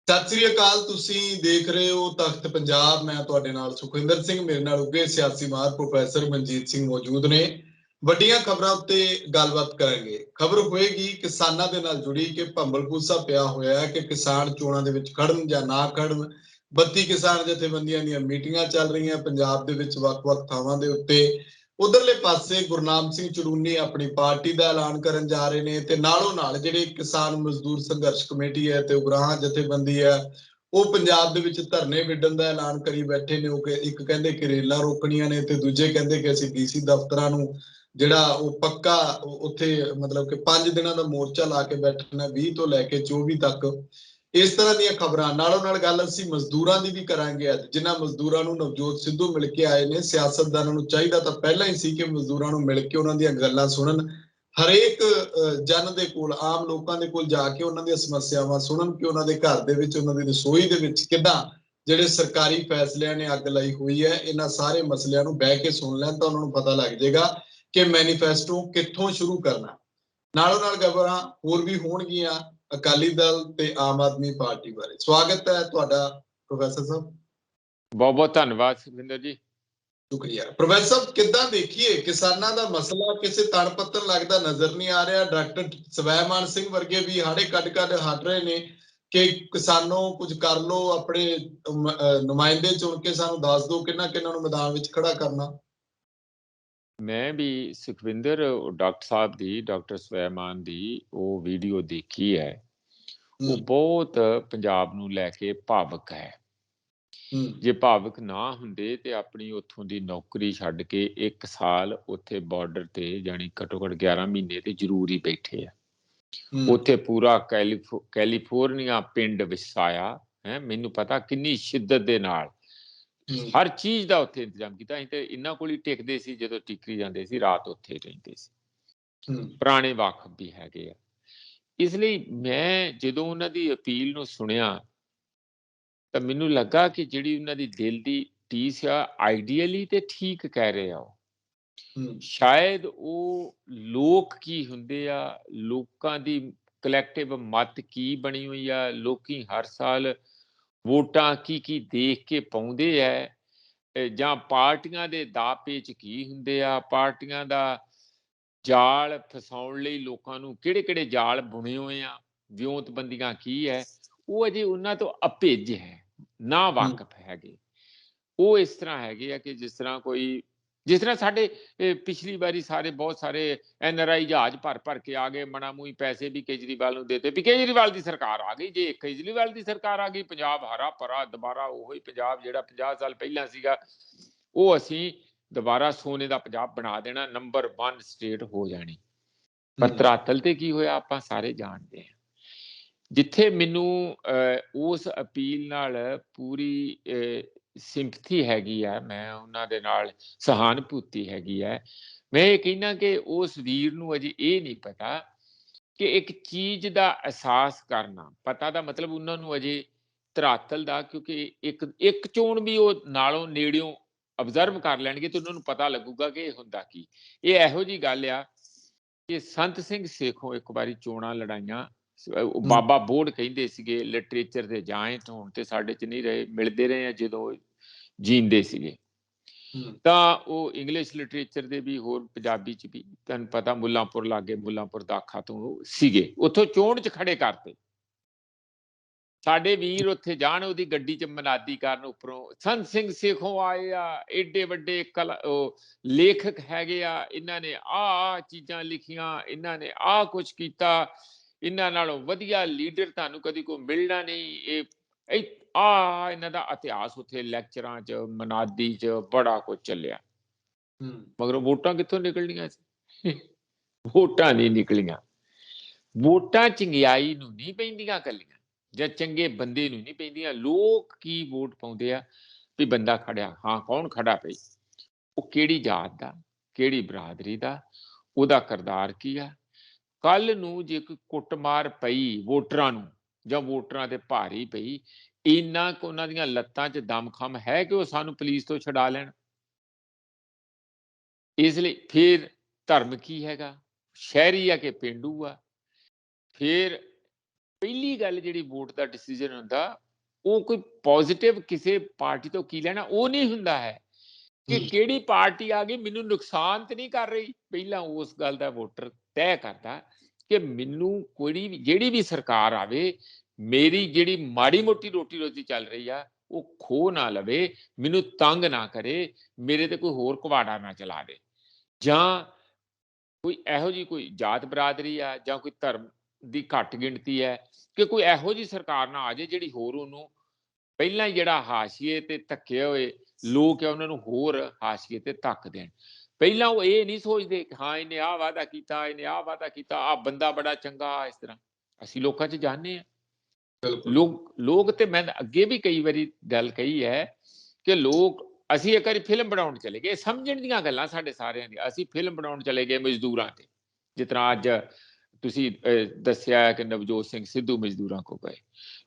ਸਤਿ ਸ੍ਰੀ ਅਕਾਲ। ਤੁਸੀਂ ਦੇਖ ਰਹੇ ਹੋ ਤਖਤ ਪੰਜਾਬ। ਮੈਂ ਤੁਹਾਡੇ ਨਾਲ ਸੁਖਵਿੰਦਰ ਸਿੰਘ, ਮੇਰੇ ਨਾਲ ਉੱਗੇ ਸਿਆਸੀ ਮਾਹਰ ਪ੍ਰੋਫੈਸਰ ਮਨਜੀਤ ਸਿੰਘ ਮੌਜੂਦ ਨੇ। ਵੱਡੀਆਂ ਖਬਰਾਂ ਉੱਤੇ ਗੱਲਬਾਤ ਕਰਾਂਗੇ। ਖਬਰ ਹੋਏਗੀ ਕਿਸਾਨਾਂ ਦੇ ਨਾਲ ਜੁੜੀ ਕਿ ਭੰਬਲ-ਭੂਸਾ ਪਿਆ ਹੋਇਆ ਹੈ ਕਿ ਕਿਸਾਨ ਚੋਣਾਂ ਦੇ ਵਿੱਚ ਖੜਨ ਜਾਂ ਨਾ ਖੜਨ। 32 ਕਿਸਾਨ ਜਥੇਬੰਦੀਆਂ ਦੀਆਂ ਮੀਟਿੰਗਾਂ ਚੱਲ ਰਹੀਆਂ ਪੰਜਾਬ ਦੇ ਵਿੱਚ ਵੱਖ-ਵੱਖ ਥਾਵਾਂ ਦੇ ਉੱਤੇ। ਉਧਰਲੇ ਪਾਸੇ ਗੁਰਨਾਮ ਸਿੰਘ ਚੜੂਨੀ ਆਪਣੀ ਪਾਰਟੀ ਦਾ ਐਲਾਨ ਕਰਨ ਜਾ ਰਹੇ ਨੇ ਤੇ ਨਾਲੋਂ ਨਾਲ ਜਿਹੜੇ ਕਿਸਾਨ ਮਜ਼ਦੂਰ ਸੰਘਰਸ਼ ਕਮੇਟੀ ਹੈ ਤੇ ਉਗਰਾਹਾਂ ਜਥੇਬੰਦੀ ਹੈ, ਉਹ ਪੰਜਾਬ ਦੇ ਵਿੱਚ ਧਰਨੇ ਵਿੱਢਣ ਦਾ ਐਲਾਨ ਕਰੀ ਬੈਠੇ ਨੇ। ਉਹ ਇੱਕ ਕਹਿੰਦੇ ਕਿ ਰੇਲਾਂ ਰੋਕਣੀਆਂ ਨੇ ਤੇ ਦੂਜੇ ਕਹਿੰਦੇ ਕਿ ਅਸੀਂ ਡੀਸੀ ਦਫ਼ਤਰਾਂ ਨੂੰ ਜਿਹੜਾ ਉਹ ਪੱਕਾ ਉੱਥੇ ਮਤਲਬ ਕਿ 5 ਦਿਨਾਂ ਦਾ ਮੋਰਚਾ ਲਾ ਕੇ ਬੈਠਣਾ, 20 ਤੋਂ ਲੈ ਕੇ 24 ਤੱਕ। ਇਸ ਤਰ੍ਹਾਂ ਦੀਆਂ ਖਬਰਾਂ। ਨਾਲੋਂ ਨਾਲ ਗੱਲ ਅਸੀਂ ਮਜ਼ਦੂਰਾਂ ਦੀ ਵੀ ਕਰਾਂਗੇ ਅੱਜ, ਜਿਨ੍ਹਾਂ ਮਜ਼ਦੂਰਾਂ ਨੂੰ ਨਵਜੋਤ ਸਿੱਧੂ ਮਿਲ ਕੇ ਆਏ ਨੇ। ਸਿਆਸਤਦਾਨਾਂ ਨੂੰ ਚਾਹੀਦਾ ਤਾਂ ਪਹਿਲਾਂ ਹੀ ਸੀ ਕਿ ਮਜ਼ਦੂਰਾਂ ਨੂੰ ਮਿਲ ਕੇ ਉਹਨਾਂ ਦੀਆਂ ਗੱਲਾਂ ਸੁਣਨ। ਹਰੇਕ ਜਨ ਦੇ ਕੋਲ, ਆਮ ਲੋਕਾਂ ਦੇ ਕੋਲ ਜਾ ਕੇ ਉਹਨਾਂ ਦੀਆਂ ਸਮੱਸਿਆਵਾਂ ਸੁਣਨ ਕਿ ਉਹਨਾਂ ਦੇ ਘਰ ਦੇ ਵਿੱਚ, ਉਹਨਾਂ ਦੀ ਰਸੋਈ ਦੇ ਵਿੱਚ ਕਿੱਦਾਂ ਜਿਹੜੇ ਸਰਕਾਰੀ ਫੈਸਲਿਆਂ ਨੇ ਅੱਗ ਲਾਈ ਹੋਈ ਹੈ। ਇਹਨਾਂ ਸਾਰੇ ਮਸਲਿਆਂ ਨੂੰ ਬਹਿ ਕੇ ਸੁਣ ਲੈਣ ਤਾਂ ਉਹਨਾਂ ਨੂੰ ਪਤਾ ਲੱਗ ਜਾਏਗਾ ਕਿ ਮੈਨੀਫੈਸਟੋ ਕਿੱਥੋਂ ਸ਼ੁਰੂ ਕਰਨਾ। ਨਾਲੋਂ ਨਾਲ ਖਬਰਾਂ ਹੋਰ ਵੀ ਹੋਣਗੀਆਂ ਅਕਾਲੀ ਦਲ ਤੇ ਆਮ ਆਦਮੀ ਪਾਰਟੀ ਬਾਰੇ। ਸਵਾਗਤ ਹੈ ਤੁਹਾਡਾ ਪ੍ਰੋਫੈਸਰ ਸਾਹਿਬ। ਬਹੁਤ ਬਹੁਤ ਧੰਨਵਾਦ ਸੁਖਵਿੰਦਰ ਜੀ। ਸ਼ੁਕਰੀਆ ਪ੍ਰੋਫੈਸਰ ਸਾਹਿਬ। ਕਿੱਦਾਂ ਦੇਖੀਏ ਕਿਸਾਨਾਂ ਦਾ ਮਸਲਾ ਕਿਸੇ ਤਣ ਪੱਤਣ ਲੱਗਦਾ ਨਜ਼ਰ ਨਹੀਂ ਆ ਰਿਹਾ। ਡਾਕਟਰ ਸਵੈਮਾਨ ਸਿੰਘ ਵਰਗੇ ਵੀ ਹਾੜੇ ਕੱਢ ਹਟ ਰਹੇ ਨੇ ਕਿ ਕਿਸਾਨੋਂ ਕੁਝ ਕਰ ਲੋ, ਆਪਣੇ ਨੁਮਾਇੰਦੇ ਚੁਣ ਕੇ ਸਾਨੂੰ ਦੱਸ ਦਿਓ ਕਿਹਨਾਂ ਕਿਹਨਾਂ ਨੂੰ ਮੈਦਾਨ ਵਿੱਚ ਖੜਾ ਕਰਨਾ। ਮੈਂ ਵੀ ਸੁਖਵਿੰਦਰ ਡਾਕਟਰ ਸਾਹਿਬ ਦੀ, ਡਾਕਟਰ ਸਵੈਮਾਨ ਦੀ ਉਹ ਵੀਡੀਓ ਦੇਖੀ ਹੈ। ਉਹ ਬਹੁਤ ਪੰਜਾਬ ਨੂੰ ਲੈ ਕੇ ਭਾਵਕ ਹੈ। ਜੇ ਭਾਵਕ ਨਾ ਹੁੰਦੇ ਤੇ ਆਪਣੀ ਉੱਥੋਂ ਦੀ ਨੌਕਰੀ ਛੱਡ ਕੇ 1 ਸਾਲ ਉੱਥੇ ਬਾਰਡਰ ਤੇ ਜਾਣੀ ਘੱਟੋ ਘੱਟ 11 ਮਹੀਨੇ ਤੇ ਜ਼ਰੂਰ ਹੀ ਬੈਠੇ ਆ। ਉੱਥੇ ਪੂਰਾ ਕੈਲੀਫੋਰਨੀਆ ਪਿੰਡ ਵਸਾਇਆ ਹੈ। ਮੈਨੂੰ ਪਤਾ ਕਿੰਨੀ ਸ਼ਿੱਦਤ ਦੇ ਨਾਲ ਹਰ ਚੀਜ਼ ਦਾ ਉੱਥੇ ਇੰਤਜ਼ਾਮ ਕੀਤਾ। ਅਸੀਂ ਤੇ ਇਹਨਾਂ ਕੋਲ ਹੀ ਟਿਕਦੇ ਸੀ, ਜਦੋਂ ਟਿਕਰੀ ਜਾਂਦੇ ਸੀ ਰਾਤ ਉੱਥੇ ਰਹਿੰਦੇ ਸੀ। ਪੁਰਾਣੇ ਵਾਕਫ ਵੀ ਹੈਗੇ ਆ। ਇਸ ਲਈ ਮੈਂ ਜਦੋਂ ਉਹਨਾਂ ਦੀ ਅਪੀਲ ਨੂੰ ਸੁਣਿਆ ਤਾਂ ਮੈਨੂੰ ਲੱਗਾ ਕਿ ਜਿਹੜੀ ਉਹਨਾਂ ਦੀ ਦਿਲ ਦੀ ਟੀਸ ਆ, ਆਈਡੀਅਲੀ ਤੇ ਠੀਕ ਕਹਿ ਰਹੇ ਆ ਉਹ। ਸ਼ਾਇਦ ਉਹ ਲੋਕ ਕੀ ਹੁੰਦੇ ਆ, ਲੋਕਾਂ ਦੀ ਕਲੈਕਟਿਵ ਮਤ ਕੀ ਬਣੀ ਹੋਈ ਆ, ਲੋਕੀ ਹਰ ਸਾਲ ਵੋਟਾਂ ਕੀ ਦੇਖ ਕੇ ਪਾਉਂਦੇ ਹੈ, ਜਾਂ ਪਾਰਟੀਆਂ ਦੇ ਦਾਅ ਪੇਚ ਕੀ ਹੁੰਦੇ ਆ, ਪਾਰਟੀਆਂ ਦਾ ਜਾਲ ਫਸਾਉਣ ਲਈ ਲੋਕਾਂ ਨੂੰ ਕਿਹੜੇ ਜਾਲ ਬੁਣੇ ਹੋਏ ਆ, ਵਿਉਂਤਬੰਦੀਆਂ ਕੀ ਹੈ, ਉਹ ਅਜੇ ਉਹਨਾਂ ਤੋਂ ਅਭਿੱਜ ਹੈ, ਨਾ ਵਾਕਫ ਹੈਗੇ। ਉਹ ਇਸ ਤਰ੍ਹਾਂ ਹੈਗੇ ਆ ਕਿ ਜਿਸ ਤਰ੍ਹਾਂ ਸਾਡੇ ਪਿਛਲੀ ਵਾਰੀ ਬਹੁਤ ਸਾਰੇ NRI ਜਹਾਜ਼ ਭਰ ਕੇ ਆ ਗਏ, ਮਣਾ ਮੂੰਹ ਪੈਸੇ ਵੀ ਕੇਜਰੀਵਾਲ ਨੂੰ ਦੇਤੇ ਵੀ ਕੇਜਰੀਵਾਲ ਦੀ ਸਰਕਾਰ ਆ ਗਈ। ਜੇ ਕੇਜਰੀਵਾਲ ਦੀ ਸਰਕਾਰ ਆ ਗਈ, ਪੰਜਾਬ ਹਰਾ ਭਰਾ ਦੁਬਾਰਾ ਉਹੀ ਪੰਜਾਬ ਜਿਹੜਾ 50 ਸਾਲ ਪਹਿਲਾਂ ਸੀਗਾ, ਉਹ ਅਸੀਂ ਦੁਬਾਰਾ ਸੋਨੇ ਦਾ ਪੰਜਾਬ ਬਣਾ ਦੇਣਾ, ਨੰਬਰ 1 ਸਟੇਟ ਹੋ ਜਾਣੀ। ਪਰ ਧਰਾਤਲ ਤੇ ਕੀ ਹੋਇਆ ਆਪਾਂ ਸਾਰੇ ਜਾਣਦੇ ਹਾਂ। ਜਿੱਥੇ ਮੈਨੂੰ ਉਸ ਅਪੀਲ ਨਾਲ ਪੂਰੀ ਸਿੰਪਥੀ ਹੈਗੀ ਆ, ਮੈਂ ਉਹਨਾਂ ਦੇ ਨਾਲ ਸਹਾਨਭੂਤੀ ਹੈਗੀ ਆ। ਮੈਂ ਇਹ ਕਹਿਣਾ ਕਿ ਉਸ ਵੀਰ ਨੂੰ ਅਜੇ ਇਹ ਨਹੀਂ ਪਤਾ ਕਿ ਇੱਕ ਚੀਜ਼ ਦਾ ਅਹਿਸਾਸ ਕਰਨਾ। ਪਤਾ ਦਾ ਮਤਲਬ ਉਹਨਾਂ ਨੂੰ ਅਜੇ ਧਰਾਤਲ ਦਾ, ਕਿਉਂਕਿ ਇੱਕ ਚੋਣ ਵੀ ਉਹ ਨਾਲੋਂ ਨੇੜਿਓਂ ਅਬਜ਼ਰਵ ਕਰ ਲੈਣਗੇ ਤੇ ਉਹਨਾਂ ਨੂੰ ਪਤਾ ਲੱਗੂਗਾ ਕਿ ਇਹ ਹੁੰਦਾ ਕੀ। ਇਹ ਇਹੋ ਜਿਹੀ ਗੱਲ ਆ ਕਿ ਸੰਤ ਸਿੰਘ ਸੇਖੋਂ ਇੱਕ ਵਾਰੀ ਚੋਣਾਂ ਲੜਾਈਆਂ। ਬਾਬਾ ਬੋੜ ਕਹਿੰਦੇ ਸੀਗੇ ਲਿਟਰੇਚਰ ਦੇ ਜਾਇੰਟ ਹੋਣ ਤੇ ਸਾਡੇ ਚ ਨਹੀਂ ਰਹੇ, ਮਿਲਦੇ ਰਹੇ ਆ ਜਦੋਂ ਜੀਂਦੇ ਸੀਗੇ। ਤਾਂ ਉਹ ਇੰਗਲਿਸ਼ ਲਿਟਰੇਚਰ ਦੇ ਵੀ, ਹੋਰ ਪੰਜਾਬੀ ਚ ਵੀ, ਤੁਹਾਨੂੰ ਪਤਾ ਮੁੱਲਾਂਪੁਰ ਲਾਗੇ, ਮੁੱਲਾਂਪੁਰ ਦਾਖਾ ਤੋਂ ਸੀਗੇ, ਉੱਥੋਂ ਚੋਣ ਚ ਖੜੇ ਕਰਤੇ। ਸਾਡੇ ਵੀਰ ਉੱਥੇ ਜਾਣ, ਉਹਦੀ ਗੱਡੀ ਚ ਮਨਾਦੀ ਕਰਨ, ਉੱਪਰੋਂ ਸੰਤ ਸਿੰਘ ਸੇਖੋਂ ਆਏ ਆ, ਏਡੇ ਵੱਡੇ ਲੇਖਕ ਹੈਗੇ ਆ, ਇਹਨਾਂ ਨੇ ਆਹ ਚੀਜ਼ਾਂ ਲਿਖੀਆਂ, ਇਹਨਾਂ ਨੇ ਆਹ ਕੁਛ ਕੀਤਾ, ਇਹਨਾਂ ਨਾਲੋਂ ਵਧੀਆ ਲੀਡਰ ਤੁਹਾਨੂੰ ਕਦੀ ਕੋਈ ਮਿਲਣਾ ਨਹੀਂ। ਇਹ ਇਹਨਾਂ ਦਾ ਇਤਿਹਾਸ ਉੱਥੇ ਲੈਕਚਰਾਂ ਚ, ਮਨਾਦੀ ਚ ਬੜਾ ਕੁਝ ਚੱਲਿਆ। ਮਗਰ ਵੋਟਾਂ ਕਿੱਥੋਂ ਨਿਕਲਣੀਆਂ ਸੀ? ਵੋਟਾਂ ਨਹੀਂ ਨਿਕਲੀਆਂ। ਵੋਟਾਂ ਚੰਗਿਆਈ ਨੂੰ ਨਹੀਂ ਪੈਂਦੀਆਂ ਕੱਲੀਆਂ, ਜਾਂ ਚੰਗੇ ਬੰਦੇ ਨੂੰ ਨਹੀਂ ਪੈਂਦੀਆਂ। ਲੋਕ ਕੀ ਵੋਟ ਪਾਉਂਦੇ ਆ ਵੀ ਬੰਦਾ ਖੜਿਆ, ਹਾਂ ਕੌਣ ਖੜਾ ਪਈ, ਉਹ ਕਿਹੜੀ ਜਾਤ ਦਾ, ਕਿਹੜੀ ਬਰਾਦਰੀ ਦਾ, ਉਹਦਾ ਕਿਰਦਾਰ ਕੀ ਆ। ਕੱਲ ਨੂੰ ਜੇ ਕੋਈ ਕੁੱਟਮਾਰ ਪਈ ਵੋਟਰਾਂ ਨੂੰ, ਜਾਂ ਵੋਟਰਾਂ ਤੇ ਭਾਰੀ ਪਈ, ਇੰਨਾ ਕੁ ਉਹਨਾਂ ਦੀਆਂ ਲੱਤਾਂ 'ਚ ਦਮਖਮ ਹੈ ਕਿ ਉਹ ਸਾਨੂੰ ਪੁਲਿਸ ਤੋਂ ਛੁਡਾ ਲੈਣ। ਇਸ ਲਈ ਫਿਰ ਧਰਮ ਕੀ ਹੈਗਾ, ਸ਼ਹਿਰੀ ਆ ਕਿ ਪੇਂਡੂ ਆ, ਫਿਰ ਪਹਿਲੀ ਗੱਲ ਜਿਹੜੀ ਵੋਟ ਦਾ ਡਿਸੀਜਨ ਹੁੰਦਾ, ਉਹ ਕੋਈ ਪੋਜ਼ਿਟਿਵ ਕਿਸੇ ਪਾਰਟੀ ਤੋਂ ਕੀ ਲੈਣਾ ਉਹ ਨਹੀਂ ਹੁੰਦਾ ਹੈ ਕਿ ਕਿਹੜੀ ਪਾਰਟੀ ਆ ਗਈ ਮੈਨੂੰ ਨੁਕਸਾਨ ਤੇ ਨਹੀਂ ਕਰ ਰਹੀ। ਪਹਿਲਾਂ ਉਸ ਗੱਲ ਦਾ ਵੋਟਰ ਤੈਅ ਕਰਦਾ ਕਿ ਮੈਨੂੰ ਕੋਈ ਜਿਹੜੀ ਵੀ ਸਰਕਾਰ ਆਵੇ, ਮੇਰੀ ਜਿਹੜੀ ਮਾੜੀ ਮੋਟੀ ਰੋਟੀ ਰੋਜੀ ਚੱਲ ਰਹੀ ਆ ਉਹ ਖੋ ਨਾ ਲਵੇ, ਮੈਨੂੰ ਤੰਗ ਨਾ ਕਰੇ, ਮੇਰੇ ਤੇ ਕੋਈ ਹੋਰ ਕੁਵਾੜਾ ਨਾ ਚਲਾ ਦੇ, ਜਾਂ ਕੋਈ ਇਹੋ ਜਿਹੀ ਕੋਈ ਜਾਤ ਬਰਾਦਰੀ ਆ ਜਾਂ ਕੋਈ ਧਰਮ ਦੀ ਘੱਟ ਗਿਣਤੀ ਹੈ ਕਿ ਕੋਈ ਇਹੋ ਜਿਹੀ ਸਰਕਾਰ ਨਾ ਆ ਜਾਏ ਜਿਹੜੀ ਹੋਰ ਉਹਨੂੰ ਪਹਿਲਾਂ ਹੀ ਜਿਹੜਾ ਹਾਸ਼ੀਏ ਤੇ ਧੱਕੇ ਹੋਏ ਲੋਕ ਆ ਉਹਨਾਂ ਨੂੰ ਹੋਰ ਹਾਸ਼ੀਏ ਤੇ ਧੱਕ ਦੇਣ। ਪਹਿਲਾਂ ਉਹ ਇਹ ਨਹੀਂ ਸੋਚਦੇ ਕਿ ਹਾਂ ਇਹਨੇ ਆਹ ਵਾਅਦਾ ਕੀਤਾ, ਇਹਨੇ ਆਹ ਵਾਅਦਾ ਕੀਤਾ, ਆਹ ਬੰਦਾ ਬੜਾ ਚੰਗਾ, ਇਸ ਤਰ੍ਹਾਂ ਅਸੀਂ ਲੋਕਾਂ 'ਚ ਜਾਣਦੇ ਹਾਂ। ਲੋਕ ਤੇ ਮੈਂ ਅੱਗੇ ਵੀ ਕਈ ਵਾਰੀ ਗੱਲ ਕਹੀ ਹੈ ਕਿ ਲੋਕ, ਅਸੀਂ ਇੱਕ ਵਾਰੀ ਫਿਲਮ ਬਣਾਉਣ ਚਲੇ ਗਏ, ਸਮਝਣ ਦੀਆਂ ਗੱਲਾਂ ਸਾਡੇ ਸਾਰਿਆਂ ਦੀਆਂ, ਅਸੀਂ ਫਿਲਮ ਬਣਾਉਣ ਚਲੇ ਗਏ ਮਜ਼ਦੂਰਾਂ ਤੇ, ਜਿਸ ਤਰ੍ਹਾਂ ਅੱਜ ਤੁਸੀਂ ਦੱਸਿਆ ਕਿ ਨਵਜੋਤ ਸਿੰਘ ਸਿੱਧੂ ਮਜ਼ਦੂਰਾਂ ਕੋ ਗਏ।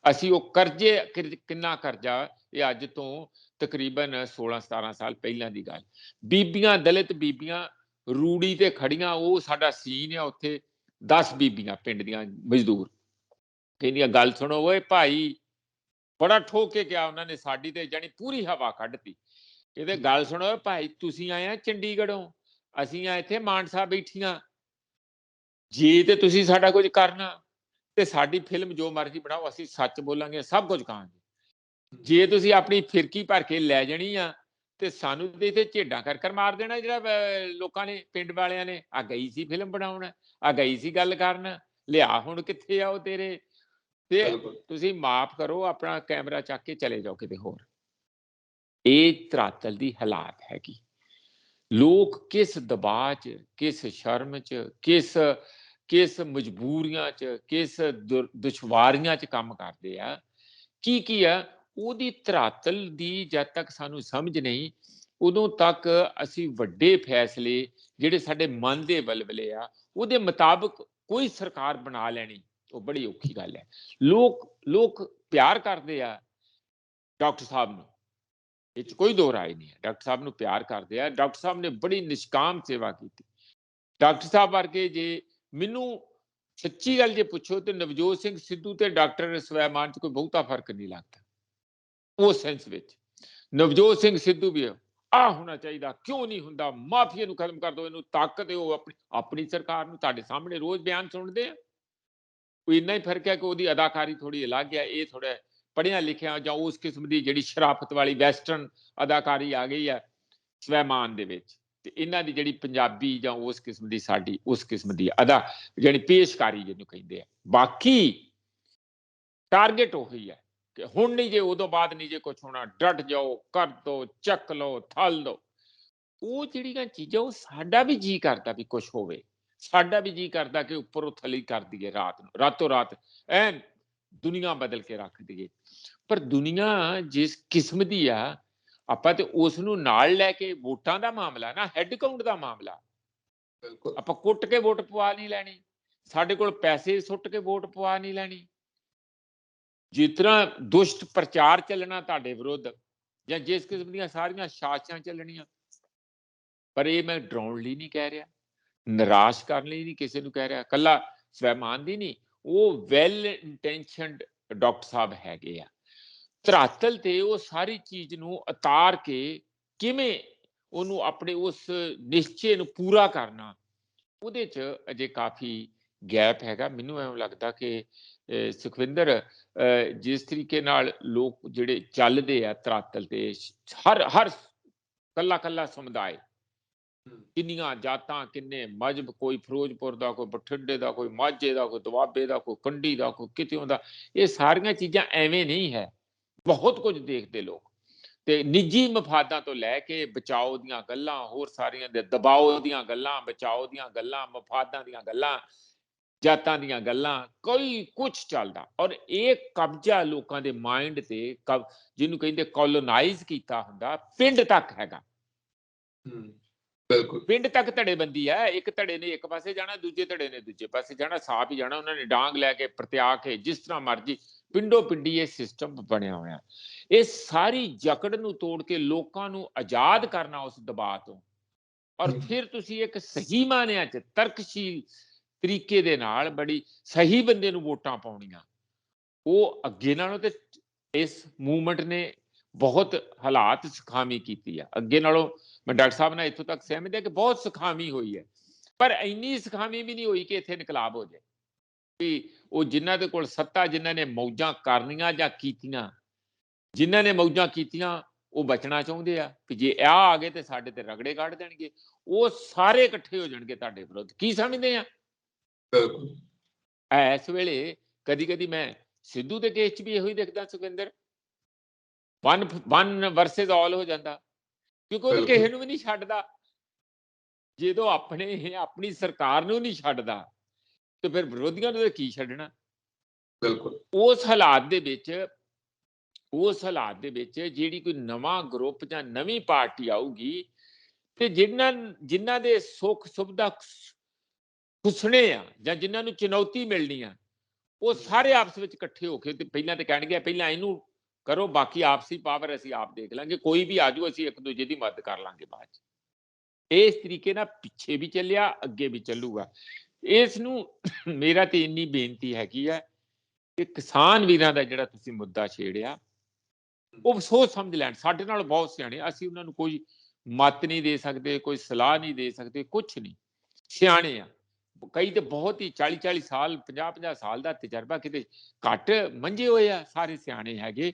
ਅਸੀਂ ਉਹ ਕਰਜ਼ੇ, ਕਿੰਨਾ ਕਰਜ਼ਾ, ਇਹ ਅੱਜ ਤੋਂ ਤਕਰੀਬਨ 16-17 ਸਾਲ ਪਹਿਲਾਂ ਦੀ ਗੱਲ, ਬੀਬੀਆਂ, ਦਲਿਤ ਬੀਬੀਆਂ ਰੂੜੀ ਤੇ ਖੜੀਆਂ, ਉਹ ਸਾਡਾ ਸੀਨ ਆ ਉੱਥੇ, 10 ਬੀਬੀਆਂ ਪਿੰਡ ਦੀਆਂ ਮਜ਼ਦੂਰ ਕਹਿੰਦੀਆਂ ਗੱਲ ਸੁਣੋ ਓਏ ਭਾਈ, ਬੜਾ ਠੋਕ ਕੇ ਕਿਹਾ ਉਹਨਾਂ ਨੇ, ਸਾਡੀ ਤੇ ਜਾਣੀ ਪੂਰੀ ਹਵਾ ਕੱਢਤੀ। ਇਹਦੇ ਗੱਲ ਸੁਣੋ ਓਏ ਭਾਈ, ਤੁਸੀਂ ਆਏ ਆ ਚੰਡੀਗੜ੍ਹੋਂ, ਅਸੀਂ ਆ ਇੱਥੇ ਮਾਨਸਾ ਬੈਠੀਆਂ, ਜੇ ਤੇ ਤੁਸੀਂ ਸਾਡਾ ਕੁਝ ਕਰਨਾ ਤੇ ਸਾਡੀ ਫਿਲਮ ਜੋ ਮਰਜ਼ੀ ਬਣਾਓ, ਅਸੀਂ ਸੱਚ ਬੋਲਾਂਗੇ, ਸਭ ਕੁਝ ਕਹਾਂਗੇ। ਜੇ ਤੁਸੀਂ ਆਪਣੀ ਫਿਰਕੀ ਭਰ ਕੇ ਲੈ ਜਾਣੀ ਆ ਤੇ ਸਾਨੂੰ ਤੇ ਇੱਥੇ ਝੇਡਾਂ ਕਰ ਮਾਰ ਦੇਣਾ, ਜਿਹੜਾ ਲੋਕਾਂ ਨੇ, ਪਿੰਡ ਵਾਲਿਆਂ ਨੇ, ਆ ਗਈ ਸੀ ਫਿਲਮ ਬਣਾਉਣ, ਆ ਗਈ ਸੀ ਗੱਲ ਕਰਨ, ਲਿਆ ਹੁਣ ਕਿੱਥੇ ਆ ਉਹ ਤੇਰੇ, ਤੇ ਤੁਸੀਂ ਮਾਫ ਕਰੋ, ਆਪਣਾ ਕੈਮਰਾ ਚੱਕ ਕੇ ਚਲੇ ਜਾਓ ਕਿਤੇ ਹੋਰ। ਇਹ ਧਰਾਤਲ ਦੀ ਹਾਲਾਤ ਹੈਗੀ। ਲੋਕ ਕਿਸ ਦਬਾਅ 'ਚ, ਕਿਸ ਸ਼ਰਮ 'ਚ, ਕਿਸ ਮਜਬੂਰੀਆਂ 'ਚ, ਕਿਸ ਦੁਸ਼ਵਾਰੀਆਂ 'ਚ ਕੰਮ ਕਰਦੇ ਆ, ਕੀ ਆ, ਉਹਦੀ ਧਰਾਤਲ ਦੀ ਜਦ ਤੱਕ ਸਾਨੂੰ ਸਮਝ ਨਹੀਂ, ਉਦੋਂ ਤੱਕ ਅਸੀਂ ਵੱਡੇ ਫੈਸਲੇ ਜਿਹੜੇ ਸਾਡੇ ਮਨ ਦੇ ਬਲਬਲੇ ਆ ਉਹਦੇ ਮੁਤਾਬਕ ਕੋਈ ਸਰਕਾਰ ਬਣਾ ਲੈਣੀ, ਉਹ ਬੜੀ ਔਖੀ ਗੱਲ ਹੈ। ਲੋਕ ਪਿਆਰ ਕਰਦੇ ਆ ਡਾਕਟਰ ਸਾਹਿਬ ਨੂੰ, ਇਹ 'ਚ ਕੋਈ ਦੋ ਰਾਏ ਨਹੀਂ ਹੈ, ਡਾਕਟਰ ਸਾਹਿਬ ਨੂੰ ਪਿਆਰ ਕਰਦੇ ਆ, ਡਾਕਟਰ ਸਾਹਿਬ ਨੇ ਬੜੀ ਨਿਸ਼ਕਾਮ ਸੇਵਾ ਕੀਤੀ। ਡਾਕਟਰ ਸਾਹਿਬ ਵਰਗੇ, ਜੇ ਮੈਨੂੰ ਸੱਚੀ ਗੱਲ ਜੇ ਪੁੱਛੋ ਤੇ ਨਵਜੋਤ ਸਿੰਘ ਸਿੱਧੂ ਤੇ ਡਾਕਟਰ ਸਵੈਮਾਨ 'ਚ ਕੋਈ ਬਹੁਤਾ ਫਰਕ ਨਹੀਂ ਲੱਗਦਾ ਉਸ ਸੈਂਸ ਵਿੱਚ। ਨਵਜੋਤ ਸਿੰਘ ਸਿੱਧੂ ਵੀ ਆ ਹੋਣਾ ਚਾਹੀਦਾ, ਕਿਉਂ ਨਹੀਂ ਹੁੰਦਾ, ਮਾਫੀਆ ਨੂੰ ਖਤਮ ਕਰ ਦਿਓ, ਇਹਨੂੰ ਤਾਕਤ ਦਿਓ, ਆਪਣੀ ਸਰਕਾਰ ਨੂੰ। ਤੁਹਾਡੇ ਸਾਹਮਣੇ ਰੋਜ਼ ਬਿਆਨ ਸੁਣਦੇ ਆ, ਕੋਈ ਇੰਨਾ ਹੀ ਫਰਕ ਹੈ ਕਿ ਉਹਦੀ ਅਦਾਕਾਰੀ ਥੋੜੀ ਅਲੱਗ ਹੈ, ਇਹ ਥੋੜਾ ਪੜ੍ਹਿਆ ਲਿਖਿਆ ਜਾਂ ਉਸ ਕਿਸਮ ਦੀ ਜਿਹੜੀ ਸ਼ਰਾਫਤ ਵਾਲੀ ਵੈਸਟਰਨ ਅਦਾਕਾਰੀ ਆ ਗਈ ਹੈ ਸਵੈਮਾਨ ਦੇ ਵਿੱਚ, ਤੇ ਇਹਨਾਂ ਦੀ ਜਿਹੜੀ ਪੰਜਾਬੀ ਜਾਂ ਉਸ ਕਿਸਮ ਦੀ, ਸਾਡੀ ਉਸ ਕਿਸਮ ਦੀ ਜਿਹੜੀ ਪੇਸ਼ਕਾਰੀ ਜਿਹਨੂੰ ਕਹਿੰਦੇ ਆ। ਬਾਕੀ ਟਾਰਗੇਟ ਉਹੀ ਹੈ ਕਿ ਹੁਣ ਨਹੀਂ ਜੇ, ਉਦੋਂ ਬਾਅਦ ਨਹੀਂ ਜੇ ਕੁਝ ਹੋਣਾ, ਡਟ ਜਾਓ, ਕਰ ਦੋ, ਚੱਕ ਲਓ, ਥਲ ਦੋ। ਉਹ ਜਿਹੜੀਆਂ ਚੀਜ਼ਾਂ, ਉਹ ਸਾਡਾ ਵੀ ਜੀ ਕਰਦਾ ਵੀ ਕੁਝ ਹੋਵੇ, ਸਾਡਾ ਵੀ ਜੀ ਕਰਦਾ ਕਿ ਉੱਪਰੋਂ ਥੱਲੇ ਕਰ ਦਈਏ ਰਾਤ ਨੂੰ, ਰਾਤੋਂ ਰਾਤ ਐਨ ਦੁਨੀਆ ਬਦਲ ਕੇ ਰੱਖ ਦਈਏ। ਪਰ ਦੁਨੀਆ ਜਿਸ ਕਿਸਮ ਦੀ ਆ, ਆਪਾਂ ਤੇ ਉਸ ਨੂੰ ਨਾਲ ਲੈ ਕੇ, ਵੋਟਾਂ ਦਾ ਮਾਮਲਾ ਨਾ, ਹੈਡ ਕਾਊਂਟ ਦਾ ਮਾਮਲਾ, ਆਪਾਂ ਕੁੱਟ ਕੇ ਵੋਟ ਪਵਾ ਨਹੀਂ ਲੈਣੀ, ਸਾਡੇ ਕੋਲ ਪੈਸੇ ਸੁੱਟ ਕੇ ਵੋਟ ਪਵਾ ਨਹੀਂ ਲੈਣੀ। ਜਿਸ ਤਰ੍ਹਾਂ ਦੁਸ਼ਟ ਪ੍ਰਚਾਰ ਚੱਲਣਾ ਤੁਹਾਡੇ ਵਿਰੁੱਧ, ਜਾਂ ਜਿਸ ਕਿਸਮ ਦੀਆਂ ਸਾਰੀਆਂ ਸਾਜ਼ਿਸ਼ਾਂ ਚੱਲਣੀਆਂ, ਪਰ ਇਹ ਮੈਂ ਡਰਾਉਣ ਲਈ ਨਹੀਂ ਕਹਿ ਰਿਹਾ, ਨਿਰਾਸ਼ ਕਰਨ ਲਈ ਨਹੀਂ ਕਿਸੇ ਨੂੰ ਕਹਿ ਰਿਹਾ, ਕੱਲਾ ਸਵੈਮਾਨ ਦੀ ਨਹੀਂ, ਉਹ ਵੈਲ ਇੰਟੈਂਸ਼ਨਡ ਡਾਕਟਰ ਸਾਹਿਬ ਹੈਗੇ ਆ। ਧਰਾਤਲ ਤੇ ਉਹ ਸਾਰੀ ਚੀਜ਼ ਨੂੰ ਉਤਾਰ ਕੇ ਕਿਵੇਂ ਉਹਨੂੰ ਆਪਣੇ ਉਸ ਨਿਸ਼ਚੇ ਨੂੰ ਪੂਰਾ ਕਰਨਾ, ਉਹਦੇ 'ਚ ਅਜੇ ਕਾਫੀ ਗੈਪ ਹੈਗਾ। ਮੈਨੂੰ ਐਵੇਂ ਲੱਗਦਾ ਕਿ ਸੁਖਵਿੰਦਰ, ਜਿਸ ਤਰੀਕੇ ਨਾਲ ਲੋਕ ਜਿਹੜੇ ਚੱਲਦੇ ਆ ਧਰਾਤਲ ਤੇ, ਹਰ ਕੱਲਾ ਸਮੁਦਾਇ, ਕਿੰਨੀਆਂ ਜਾਤਾਂ, ਕਿੰਨੇ ਮਜ਼ਹਬ, ਕੋਈ ਫਿਰੋਜ਼ਪੁਰ ਦਾ, ਕੋਈ ਬਠਿੰਡੇ ਦਾ, ਕੋਈ ਮਾਝੇ ਦਾ, ਕੋਈ ਦੁਆਬੇ ਦਾ, ਕੋਈ ਕੰਢੀ ਦਾ, ਕੋਈ ਕਿਤਿਓਂ ਦਾ, ਇਹ ਸਾਰੀਆਂ ਚੀਜ਼ਾਂ ਐਵੇਂ ਨਹੀਂ ਹੈ। ਬਹੁਤ ਕੁਝ ਦੇਖਦੇ ਲੋਕ, ਤੇ ਨਿੱਜੀ ਮਫਾਦਾਂ ਤੋਂ ਲੈ ਕੇ ਬਚਾਓ ਦੀਆਂ ਗੱਲਾਂ, ਹੋਰ ਸਾਰੀਆਂ ਦੇ ਦਬਾਓ ਦੀਆਂ ਗੱਲਾਂ, ਬਚਾਓ ਦੀਆਂ ਗੱਲਾਂ, ਮਫਾਦਾਂ ਦੀਆਂ ਗੱਲਾਂ, ਜਾਤਾਂ ਦੀਆਂ ਗੱਲਾਂ, ਕੋਈ ਕੁਛ ਚੱਲਦਾ। ਔਰ ਇਹ ਕਬਜ਼ਾ ਲੋਕਾਂ ਦੇ ਮਾਈਂਡ ਤੇ, ਜਿਹਨੂੰ ਕਹਿੰਦੇ ਕੋਲੋਨਾਈਜ਼ ਕੀਤਾ ਹੁੰਦਾ, ਪਿੰਡ ਤੱਕ ਹੈਗਾ। ਬਿਲਕੁਲ, ਪਿੰਡ ਤੱਕ ਧੜੇਬੰਦੀ ਹੈ, ਇੱਕ ਧੜੇ ਨੇ ਇੱਕ ਪਾਸੇ ਜਾਣਾ, ਦੂਜੇ ਧੜੇ ਨੇ ਦੂਜੇ ਪਾਸੇ ਜਾਣਾ, ਸਾਫ ਹੀ ਜਾਣਾ, ਉਹਨਾਂ ਨੇ ਡਾਂਗ ਲੈ ਕੇ ਪ੍ਰਤਿਆ ਕੇ, ਜਿਸ ਤਰ੍ਹਾਂ ਮਰਜ਼ੀ ਪਿੰਡੋ ਪਿੰਡੀ ਇਹ ਸਿਸਟਮ ਬਣਿਆ ਹੋਇਆ। ਇਹ ਸਾਰੀ ਜਕੜ ਨੂੰ ਤੋੜ ਕੇ ਲੋਕਾਂ ਨੂੰ ਆਜ਼ਾਦ ਕਰਨਾ ਉਸ ਦਬਾਅ ਤੋਂ, ਔਰ ਫਿਰ ਤੁਸੀਂ ਇੱਕ ਸਹੀ ਮਾਨਿਆਂ 'ਚ ਤਰਕਸ਼ੀਲ ਤਰੀਕੇ ਦੇ ਨਾਲ, ਬੜੀ ਸਹੀ ਬੰਦੇ ਨੂੰ ਵੋਟਾਂ ਪਾਉਣੀਆਂ, ਉਹ ਅੱਗੇ ਨਾਲੋਂ ਤੇ ਇਸ ਮੂਵਮੈਂਟ ਨੇ ਬਹੁਤ ਹਾਲਾਤ ਸੁਖਾਵੀਂ ਕੀਤੀ ਆ। ਅੱਗੇ ਨਾਲੋਂ ਮੈਂ ਡਾਕਟਰ ਸਾਹਿਬ ਨਾਲ ਇੱਥੋਂ ਤੱਕ ਸਹਿਮਤ ਹਾਂ ਕਿ ਬਹੁਤ ਸੁਖਾਵੀਂ ਹੋਈ ਹੈ, ਪਰ ਇੰਨੀ ਸੁਖਾਵੀਂ ਵੀ ਨਹੀਂ ਹੋਈ ਕਿ ਇੱਥੇ ਇਨਕਲਾਬ ਹੋ ਜਾਏ। ਕਿ ਉਹ ਜਿਨ੍ਹਾਂ ਦੇ ਕੋਲ ਸੱਤਾ, ਜਿਨ੍ਹਾਂ ਨੇ ਮੌਜਾਂ ਕਰਨੀਆਂ ਜਾਂ ਕੀਤੀਆਂ, ਜਿਨ੍ਹਾਂ ਨੇ ਮੌਜਾਂ ਕੀਤੀਆਂ ਉਹ ਬਚਣਾ ਚਾਹੁੰਦੇ ਆ ਕਿ ਜੇ ਆ ਗਏ ਤੇ ਸਾਡੇ ਤੇ ਰਗੜੇ ਕੱਢ ਦੇਣਗੇ, ਉਹ ਸਾਰੇ ਇਕੱਠੇ ਹੋ ਜਾਣਗੇ ਤੁਹਾਡੇ ਵਿਰੁੱਧ। ਕੀ ਸਮਝਦੇ ਆ? ਬਿਲਕੁਲ ਇਸ ਵੇਲੇ ਕਦੀ ਕਦੀ ਮੈਂ ਸਿੱਧੂ ਦੇ ਕੇਸ 'ਚ ਵੀ ਇਹੋ ਹੀ ਦੇਖਦਾ ਸੁਖਵਿੰਦਰ, ਵਨ ਵਰਸਸ ਆਲ ਹੋ ਜਾਂਦਾ, ਕਿਉਂਕਿ ਉਹ ਕਿਸੇ ਨੂੰ ਵੀ ਨਹੀਂ ਛੱਡਦਾ। ਜਦੋਂ ਆਪਣੀ ਸਰਕਾਰ ਨੂੰ ਨਹੀਂ ਛੱਡਦਾ ਤੇ ਫਿਰ ਵਿਰੋਧੀਆਂ ਨੂੰ ਕੀ ਛੱਡਣਾ। ਬਿਲਕੁਲ ਉਸ ਹਾਲਾਤ ਦੇ ਵਿੱਚ ਜਿਹੜੀ ਕੋਈ ਨਵਾਂ ਗਰੁੱਪ ਜਾਂ ਨਵੀਂ ਪਾਰਟੀ ਆਊਗੀ ਤੇ ਜਿਨ੍ਹਾਂ ਦੇ ਸੁੱਖ ਸੁਵਿਧਾ ਖੁਸਣੇ ਆ ਜਾਂ ਜਿਨ੍ਹਾਂ ਨੂੰ ਚੁਣੌਤੀ ਮਿਲਣੀ ਆ, ਉਹ ਸਾਰੇ ਆਪਸ ਵਿੱਚ ਇਕੱਠੇ ਹੋ ਕੇ ਤੇ ਪਹਿਲਾਂ ਤੇ ਕਹਿਣਗੇ ਪਹਿਲਾਂ ਇਹਨੂੰ ਕਰੋ, ਬਾਕੀ ਆਪਸੀ ਪਾਵਰ ਅਸੀਂ ਆਪ ਦੇਖ ਲਾਂਗੇ, ਕੋਈ ਵੀ ਆਜੂ ਅਸੀਂ ਇੱਕ ਦੂਜੇ ਦੀ ਮਦਦ ਕਰ ਲਾਂਗੇ ਬਾਅਦ ਚ। ਇਸ ਤਰੀਕੇ ਨਾਲ ਪਿੱਛੇ ਵੀ ਚੱਲਿਆ, ਅੱਗੇ ਵੀ ਚੱਲੂਗਾ। ਇਸ ਨੂੰ ਮੇਰਾ ਤੇ ਇੰਨੀ ਬੇਨਤੀ ਹੈਗੀ ਹੈ ਕਿ ਕਿਸਾਨ ਵੀਰਾਂ ਦਾ ਜਿਹੜਾ ਤੁਸੀਂ ਮੁੱਦਾ ਛੇੜਿਆ ਉਹ ਸੋਚ ਸਮਝ ਲੈਣ। ਸਾਡੇ ਨਾਲ ਬਹੁਤ ਸਿਆਣੇ, ਅਸੀਂ ਉਹਨਾਂ ਨੂੰ ਕੋਈ ਮਤ ਨਹੀਂ ਦੇ ਸਕਦੇ, ਕੋਈ ਸਲਾਹ ਨਹੀਂ ਦੇ ਸਕਦੇ, ਕੁਛ ਨਹੀਂ। ਸਿਆਣੇ ਆ ਕਈ ਤੇ ਬਹੁਤ ਹੀ 40-40 ਸਾਲ 50-50 ਸਾਲ ਦਾ ਤਜਰਬਾ, ਕਿਤੇ ਘੱਟ ਮੰਝੇ ਹੋਏ ਆ, ਸਾਰੇ ਸਿਆਣੇ ਹੈਗੇ।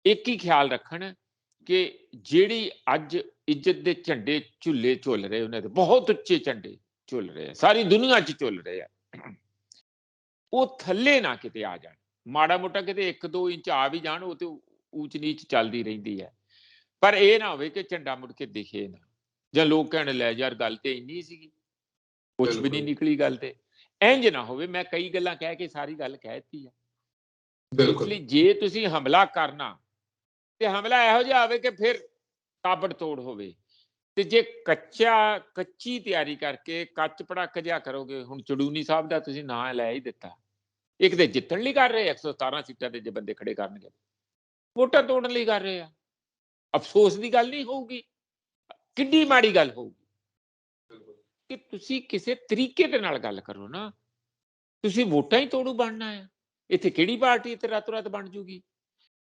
ਇੱਕ ਹੀ ਖਿਆਲ ਰੱਖਣ ਕਿ ਜਿਹੜੀ ਅੱਜ ਇੱਜ਼ਤ ਦੇ ਝੰਡੇ ਝੁੱਲੇ ਝੁੱਲ ਰਹੇ, ਉਹਨਾਂ ਦੇ ਬਹੁਤ ਉੱਚੇ ਝੰਡੇ ਝੁੱਲ ਰਹੇ ਆ, ਸਾਰੀ ਦੁਨੀਆ 'ਚ ਝੁੱਲ ਰਹੇ ਆ, ਉਹ ਥੱਲੇ ਨਾ ਕਿਤੇ ਆ ਜਾਣ। ਮਾੜਾ ਮੋਟਾ ਕਿਤੇ 1-2 ਇੰਚ ਆ ਵੀ ਜਾਣ, ਉਹ ਤੇ ਊਚ ਨੀਚ ਚੱਲਦੀ ਰਹਿੰਦੀ ਹੈ, ਪਰ ਇਹ ਨਾ ਹੋਵੇ ਕਿ ਝੰਡਾ ਮੁੜ ਕੇ ਦਿਖੇ ਨਾ, ਜਾਂ ਲੋਕ ਕਹਿਣ ਲੈ ਯਾਰ ਗੱਲ ਤੇ ਇੰਨੀ ਸੀਗੀ, ਕੁਛ ਵੀ ਨਹੀਂ ਨਿਕਲੀ ਗੱਲ ਤੇ। ਇੰਜ ਨਾ ਹੋਵੇ। ਮੈਂ ਕਈ ਗੱਲਾਂ ਕਹਿ ਕੇ ਸਾਰੀ ਗੱਲ ਕਹਿ ਦਿੱਤੀ ਹੈ। ਇਸ ਲਈ ਜੇ ਤੁਸੀਂ ਹਮਲਾ ਕਰਨਾ ਤੇ ਹਮਲਾ ਇਹੋ ਜਿਹਾ ਆਵੇ ਕਿ ਫਿਰ ਤਾਬੜ ਤੋੜ ਹੋਵੇ, ਤੇ ਜੇ ਕੱਚੀ ਤਿਆਰੀ ਕਰਕੇ ਕੱਚ ਪੜਾਕ ਜਿਹਾ ਕਰੋਗੇ, ਹੁਣ ਚੜੂਨੀ ਸਾਹਿਬ ਦਾ ਤੁਸੀਂ ਨਾਂ ਲੈ ਹੀ ਦਿੱਤਾ, ਇੱਕ ਤੇ ਜਿੱਤਣ ਲਈ ਕਰ ਰਹੇ 117 ਸੀਟਾਂ ਤੇ ਜੇ ਬੰਦੇ ਖੜੇ ਕਰਨਗੇ, ਵੋਟਾਂ ਤੋੜਨ ਲਈ ਕਰ ਰਹੇ ਆ। ਅਫਸੋਸ ਦੀ ਗੱਲ ਨਹੀਂ ਹੋਊਗੀ, ਕਿੱਡੀ ਮਾੜੀ ਗੱਲ ਹੋਊਗੀ ਕਿ ਤੁਸੀਂ ਕਿਸੇ ਤਰੀਕੇ ਦੇ ਨਾਲ ਗੱਲ ਕਰੋ ਨਾ। ਤੁਸੀਂ ਵੋਟਾਂ ਹੀ ਤੋੜੂ ਬਣਨਾ ਹੈ। ਇੱਥੇ ਕਿਹੜੀ ਪਾਰਟੀ ਇੱਥੇ ਰਾਤੋਂ ਰਾਤ ਬਣ ਜੂਗੀ?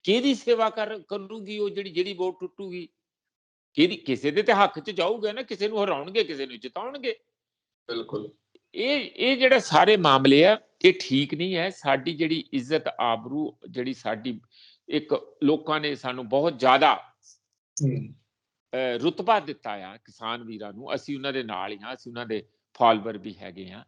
ਕਿਹਦੀ ਸੇਵਾ ਕਰੂਗੀ ਉਹ ਜਿਹੜੀ ਵੋਟ ਟੁੱਟੂਗੀ? ਕਿਸੇ ਦੇ ਤੇ ਹੱਕ 'ਚ ਜਾਊਗਾ ਨਾ, ਕਿਸੇ ਨੂੰ ਹਰਾਉਣਗੇ, ਕਿਸੇ ਨੂੰ ਜਿਤਾਉਣਗੇ। ਬਿਲਕੁਲ ਇਹ ਜਿਹੜੇ ਸਾਰੇ ਮਾਮਲੇ ਆ ਇਹ ਠੀਕ ਨਹੀਂ ਹੈ। ਸਾਡੀ ਜਿਹੜੀ ਇੱਜ਼ਤ ਆਬਰੂ, ਜਿਹੜੀ ਸਾਡੀ ਇੱਕ ਲੋਕਾਂ ਨੇ ਸਾਨੂੰ ਬਹੁਤ ਜ਼ਿਆਦਾ ਰੁਤਬਾ ਦਿੱਤਾ ਆ ਕਿਸਾਨ ਵੀਰਾਂ ਨੂੰ, ਅਸੀਂ ਉਹਨਾਂ ਦੇ ਨਾਲ ਹੀ ਹਾਂ, ਅਸੀਂ ਉਹਨਾਂ ਦੇ ਫਾਲੋਅਰ ਵੀ ਹੈਗੇ ਹਾਂ,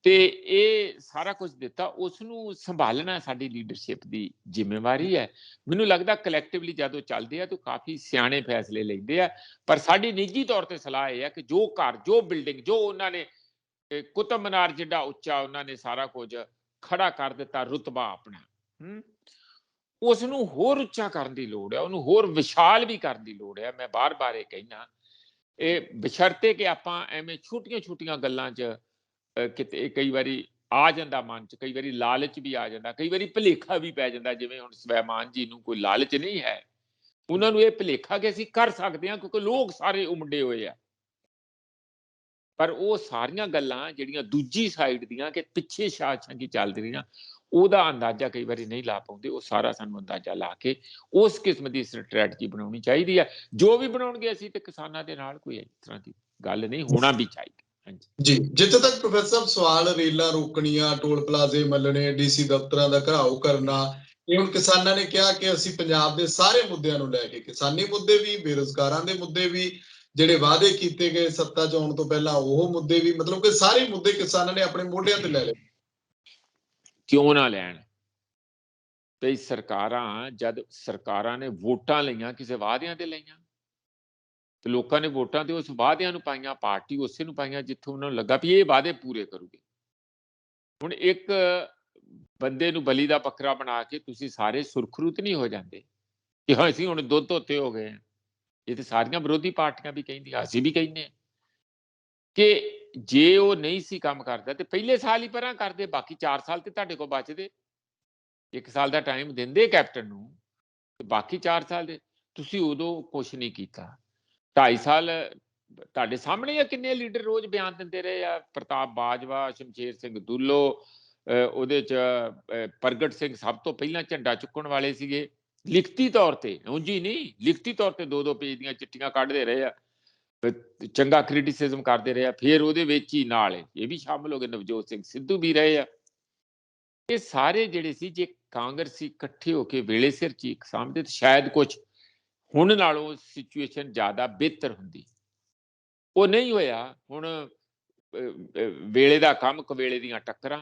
ਤੇ ਇਹ ਸਾਰਾ ਕੁਝ ਦਿੱਤਾ, ਉਸ ਨੂੰ ਸੰਭਾਲਣਾ ਸਾਡੀ ਲੀਡਰਸ਼ਿਪ ਦੀ ਜ਼ਿੰਮੇਵਾਰੀ ਹੈ। ਮੈਨੂੰ ਲੱਗਦਾ ਕਲੈਕਟਿਵਲੀ ਜਦੋਂ ਚੱਲਦੇ ਆ ਤਾਂ ਕਾਫੀ ਸਿਆਣੇ ਫੈਸਲੇ ਲੈਂਦੇ ਆ, ਪਰ ਸਾਡੀ ਨਿੱਜੀ ਤੌਰ ਤੇ ਸਲਾਹ ਇਹ ਹੈ ਕਿ ਜੋ ਘਰ, ਜੋ ਬਿਲਡਿੰਗ, ਜੋ ਉਹਨਾਂ ਨੇ ਕੁਤਬ ਮੀਨਾਰ ਜਿੱਡਾ ਉੱਚਾ ਉਹਨਾਂ ਨੇ ਸਾਰਾ ਕੁਝ ਖੜਾ ਕਰ ਦਿੱਤਾ, ਰੁਤਬਾ ਆਪਣਾ, ਉਸ ਨੂੰ ਹੋਰ ਉੱਚਾ ਕਰਨ ਦੀ ਲੋੜ ਹੈ, ਉਹਨੂੰ ਹੋਰ ਵਿਸ਼ਾਲ ਵੀ ਕਰਨ ਦੀ ਲੋੜ ਹੈ। ਮੈਂ ਬਾਰ-ਬਾਰ ਇਹ ਕਹਿਣਾ, ਇਹ ਬਸ਼ਰਤੇ ਕਿ ਆਪਾਂ ਐਵੇਂ ਛੋਟੀਆਂ ਗੱਲਾਂ 'ਚ ਕਿਤੇ ਕਈ ਵਾਰੀ ਆ ਜਾਂਦਾ ਮਨ 'ਚ, ਕਈ ਵਾਰੀ ਲਾਲਚ ਵੀ ਆ ਜਾਂਦਾ, ਕਈ ਵਾਰੀ ਭੁਲੇਖਾ ਵੀ ਪੈ ਜਾਂਦਾ। ਜਿਵੇਂ ਹੁਣ ਸਵੈਮਾਨ ਜੀ ਨੂੰ ਕੋਈ ਲਾਲਚ ਨਹੀਂ ਹੈ, ਉਹਨਾਂ ਨੂੰ ਇਹ ਭੁਲੇਖਾ ਕਿ ਅਸੀਂ ਕਰ ਸਕਦੇ ਹਾਂ ਕਿਉਂਕਿ ਲੋਕ ਸਾਰੇ ਉਮੜੇ ਹੋਏ ਆ, ਪਰ ਉਹ ਸਾਰੀਆਂ ਗੱਲਾਂ ਜਿਹੜੀਆਂ ਦੂਜੀ ਸਾਈਡ ਦੀਆਂ ਕਿ ਪਿੱਛੇ ਸ਼ਾਸਨ ਕੀ ਚੱਲ ਰਹੀਆਂ, ਉਹਦਾ ਅੰਦਾਜ਼ਾ ਕਈ ਵਾਰੀ ਨਹੀਂ ਲਾ ਪਾਉਂਦੇ। ਉਹ ਸਾਰਾ ਸਾਨੂੰ ਅੰਦਾਜ਼ਾ ਲਾ ਕੇ ਉਸ ਕਿਸਮ ਦੀ ਸਟ੍ਰੈਟਜੀ ਬਣਾਉਣੀ ਚਾਹੀਦੀ ਹੈ। ਜੋ ਵੀ ਬਣਾਉਣਗੇ ਅਸੀਂ ਤੇ ਕਿਸਾਨਾਂ ਦੇ ਨਾਲ, ਕੋਈ ਇਸ ਤਰ੍ਹਾਂ ਦੀ ਗੱਲ ਨਹੀਂ, ਹੋਣਾ ਵੀ ਚਾਹੀਦਾ। ਜੀ, ਜਿੱਥੇ ਤੱਕ ਪ੍ਰੋਫੈਸਰ ਸਾਹਿਬ ਸਵਾਲ ਰੇਲਾਂ ਰੋਕਣੀਆਂ, ਟੋਲ ਪਲਾਜ਼ੇ ਮੱਲਣੇ, ਡੀਸੀ ਦਫ਼ਤਰਾਂ ਦਾ ਘਿਰਾਓ ਕਰਨਾ, ਇਹ ਹੁਣ ਕਿਸਾਨਾਂ ਨੇ ਕਿਹਾ ਕਿ ਅਸੀਂ ਪੰਜਾਬ ਦੇ ਸਾਰੇ ਮੁੱਦਿਆਂ ਨੂੰ ਲੈ ਕੇ, ਕਿਸਾਨੀ ਮੁੱਦੇ ਵੀ, ਬੇਰੁਜ਼ਗਾਰਾਂ ਦੇ ਮੁੱਦੇ ਵੀ, ਜਿਹੜੇ ਵਾਅਦੇ ਕੀਤੇ ਗਏ ਸੱਤਾ 'ਚ ਆਉਣ ਤੋਂ ਪਹਿਲਾਂ ਉਹ ਮੁੱਦੇ ਵੀ, ਮਤਲਬ ਕਿ ਸਾਰੇ ਮੁੱਦੇ ਕਿਸਾਨਾਂ ਨੇ ਆਪਣੇ ਮੋਢਿਆਂ ਤੇ ਲੈ ਲਏ। ਕਿਉਂ ਨਾ ਲੈਣ? ਤੇ ਜਦ ਸਰਕਾਰਾਂ ਨੇ ਵੋਟਾਂ ਲਈਆਂ, ਕਿਸੇ ਵਾਅਦਿਆਂ ਤੇ ਲਈਆਂ, ਤੇ ਲੋਕਾਂ ਨੇ ਵੋਟਾਂ ਤੇ ਉਸ ਵਾਅਦਿਆਂ ਨੂੰ ਪਾਈਆਂ, ਪਾਰਟੀ ਉਸੇ ਨੂੰ ਪਾਈਆਂ ਜਿੱਥੋਂ ਉਹਨਾਂ ਨੂੰ ਲੱਗਾ ਵੀ ਇਹ ਵਾਅਦੇ ਪੂਰੇ ਕਰੂਗੇ। ਹੁਣ ਇੱਕ ਬੰਦੇ ਨੂੰ ਬਲੀ ਦਾ ਬੱਕਰਾ ਬਣਾ ਕੇ ਤੁਸੀਂ ਸਾਰੇ ਸੁਰਖਰੂਤ ਨਹੀਂ ਹੋ ਜਾਂਦੇ ਕਿ ਹਾਂ ਅਸੀਂ ਹੁਣ ਦੁੱਧ ਧੋਤੇ ਹੋ ਗਏ। ਇਹ ਤੇ ਸਾਰੀਆਂ ਵਿਰੋਧੀ ਪਾਰਟੀਆਂ ਵੀ ਕਹਿੰਦੀਆਂ, ਅਸੀਂ ਵੀ ਕਹਿੰਦੇ ਕਿ ਜੇ ਉਹ ਨਹੀਂ ਸੀ ਕੰਮ ਕਰਦਾ ਤੇ ਪਹਿਲੇ ਸਾਲ ਹੀ ਪਰਾਂ ਕਰਦੇ, ਬਾਕੀ 4 ਸਾਲ ਤੇ ਤੁਹਾਡੇ ਕੋਲ ਬਚਦੇ। 1 ਸਾਲ ਦਾ ਟਾਈਮ ਦਿੰਦੇ ਕੈਪਟਨ ਨੂੰ, ਤੇ ਬਾਕੀ 4 ਸਾਲ ਦੇ ਤੁਸੀਂ ਉਦੋਂ ਕੁਛ ਨਹੀਂ ਕੀਤਾ। 2.5 ਸਾਲ ਤੁਹਾਡੇ ਸਾਹਮਣੇ ਆ, ਕਿੰਨੇ ਲੀਡਰ ਰੋਜ਼ ਬਿਆਨ ਦਿੰਦੇ ਰਹੇ ਆ, ਪ੍ਰਤਾਪ ਬਾਜਵਾ, ਸ਼ਮਸ਼ੇਰ ਸਿੰਘ ਦੁੱਲੋ, ਉਹਦੇ 'ਚ ਪ੍ਰਗਟ ਸਿੰਘ ਸਭ ਤੋਂ ਪਹਿਲਾਂ ਝੰਡਾ ਚੁੱਕਣ ਵਾਲੇ ਸੀਗੇ। ਲਿਖਤੀ ਤੌਰ ਤੇ, ਉਂਝ ਹੀ ਨਹੀਂ, ਲਿਖਤੀ ਤੌਰ ਤੇ 2-2 ਪੇਜ ਦੀਆਂ ਚਿੱਠੀਆਂ ਕੱਢਦੇ ਰਹੇ ਆ, ਚੰਗਾ ਕ੍ਰਿਟਿਸਿਜ਼ਮ ਕਰਦੇ ਰਹੇ ਆ। ਫਿਰ ਉਹਦੇ ਵਿੱਚ ਹੀ ਨਾਲ ਇਹ ਵੀ ਸ਼ਾਮਲ ਹੋ ਗਏ, ਨਵਜੋਤ ਸਿੰਘ ਸਿੱਧੂ ਵੀ ਰਹੇ ਆ। ਇਹ ਸਾਰੇ ਜਿਹੜੇ ਸੀ, ਜੇ ਕਾਂਗਰਸੀ ਇਕੱਠੇ ਹੋ ਕੇ ਵੇਲੇ ਸਿਰ ਚੀਕ ਸਾਂਭਦੇ ਤਾਂ ਸ਼ਾਇਦ ਕੁਝ ਹੁਣ ਨਾਲੋਂ ਸਿਚੁਏਸ਼ਨ ਜ਼ਿਆਦਾ ਬਿਹਤਰ ਹੁੰਦੀ। ਉਹ ਨਹੀਂ ਹੋਇਆ। ਹੁਣ ਵੇਲੇ ਦਾ ਕੰਮ, ਕਵੇਲੇ ਦੀਆਂ ਟੱਕਰਾਂ।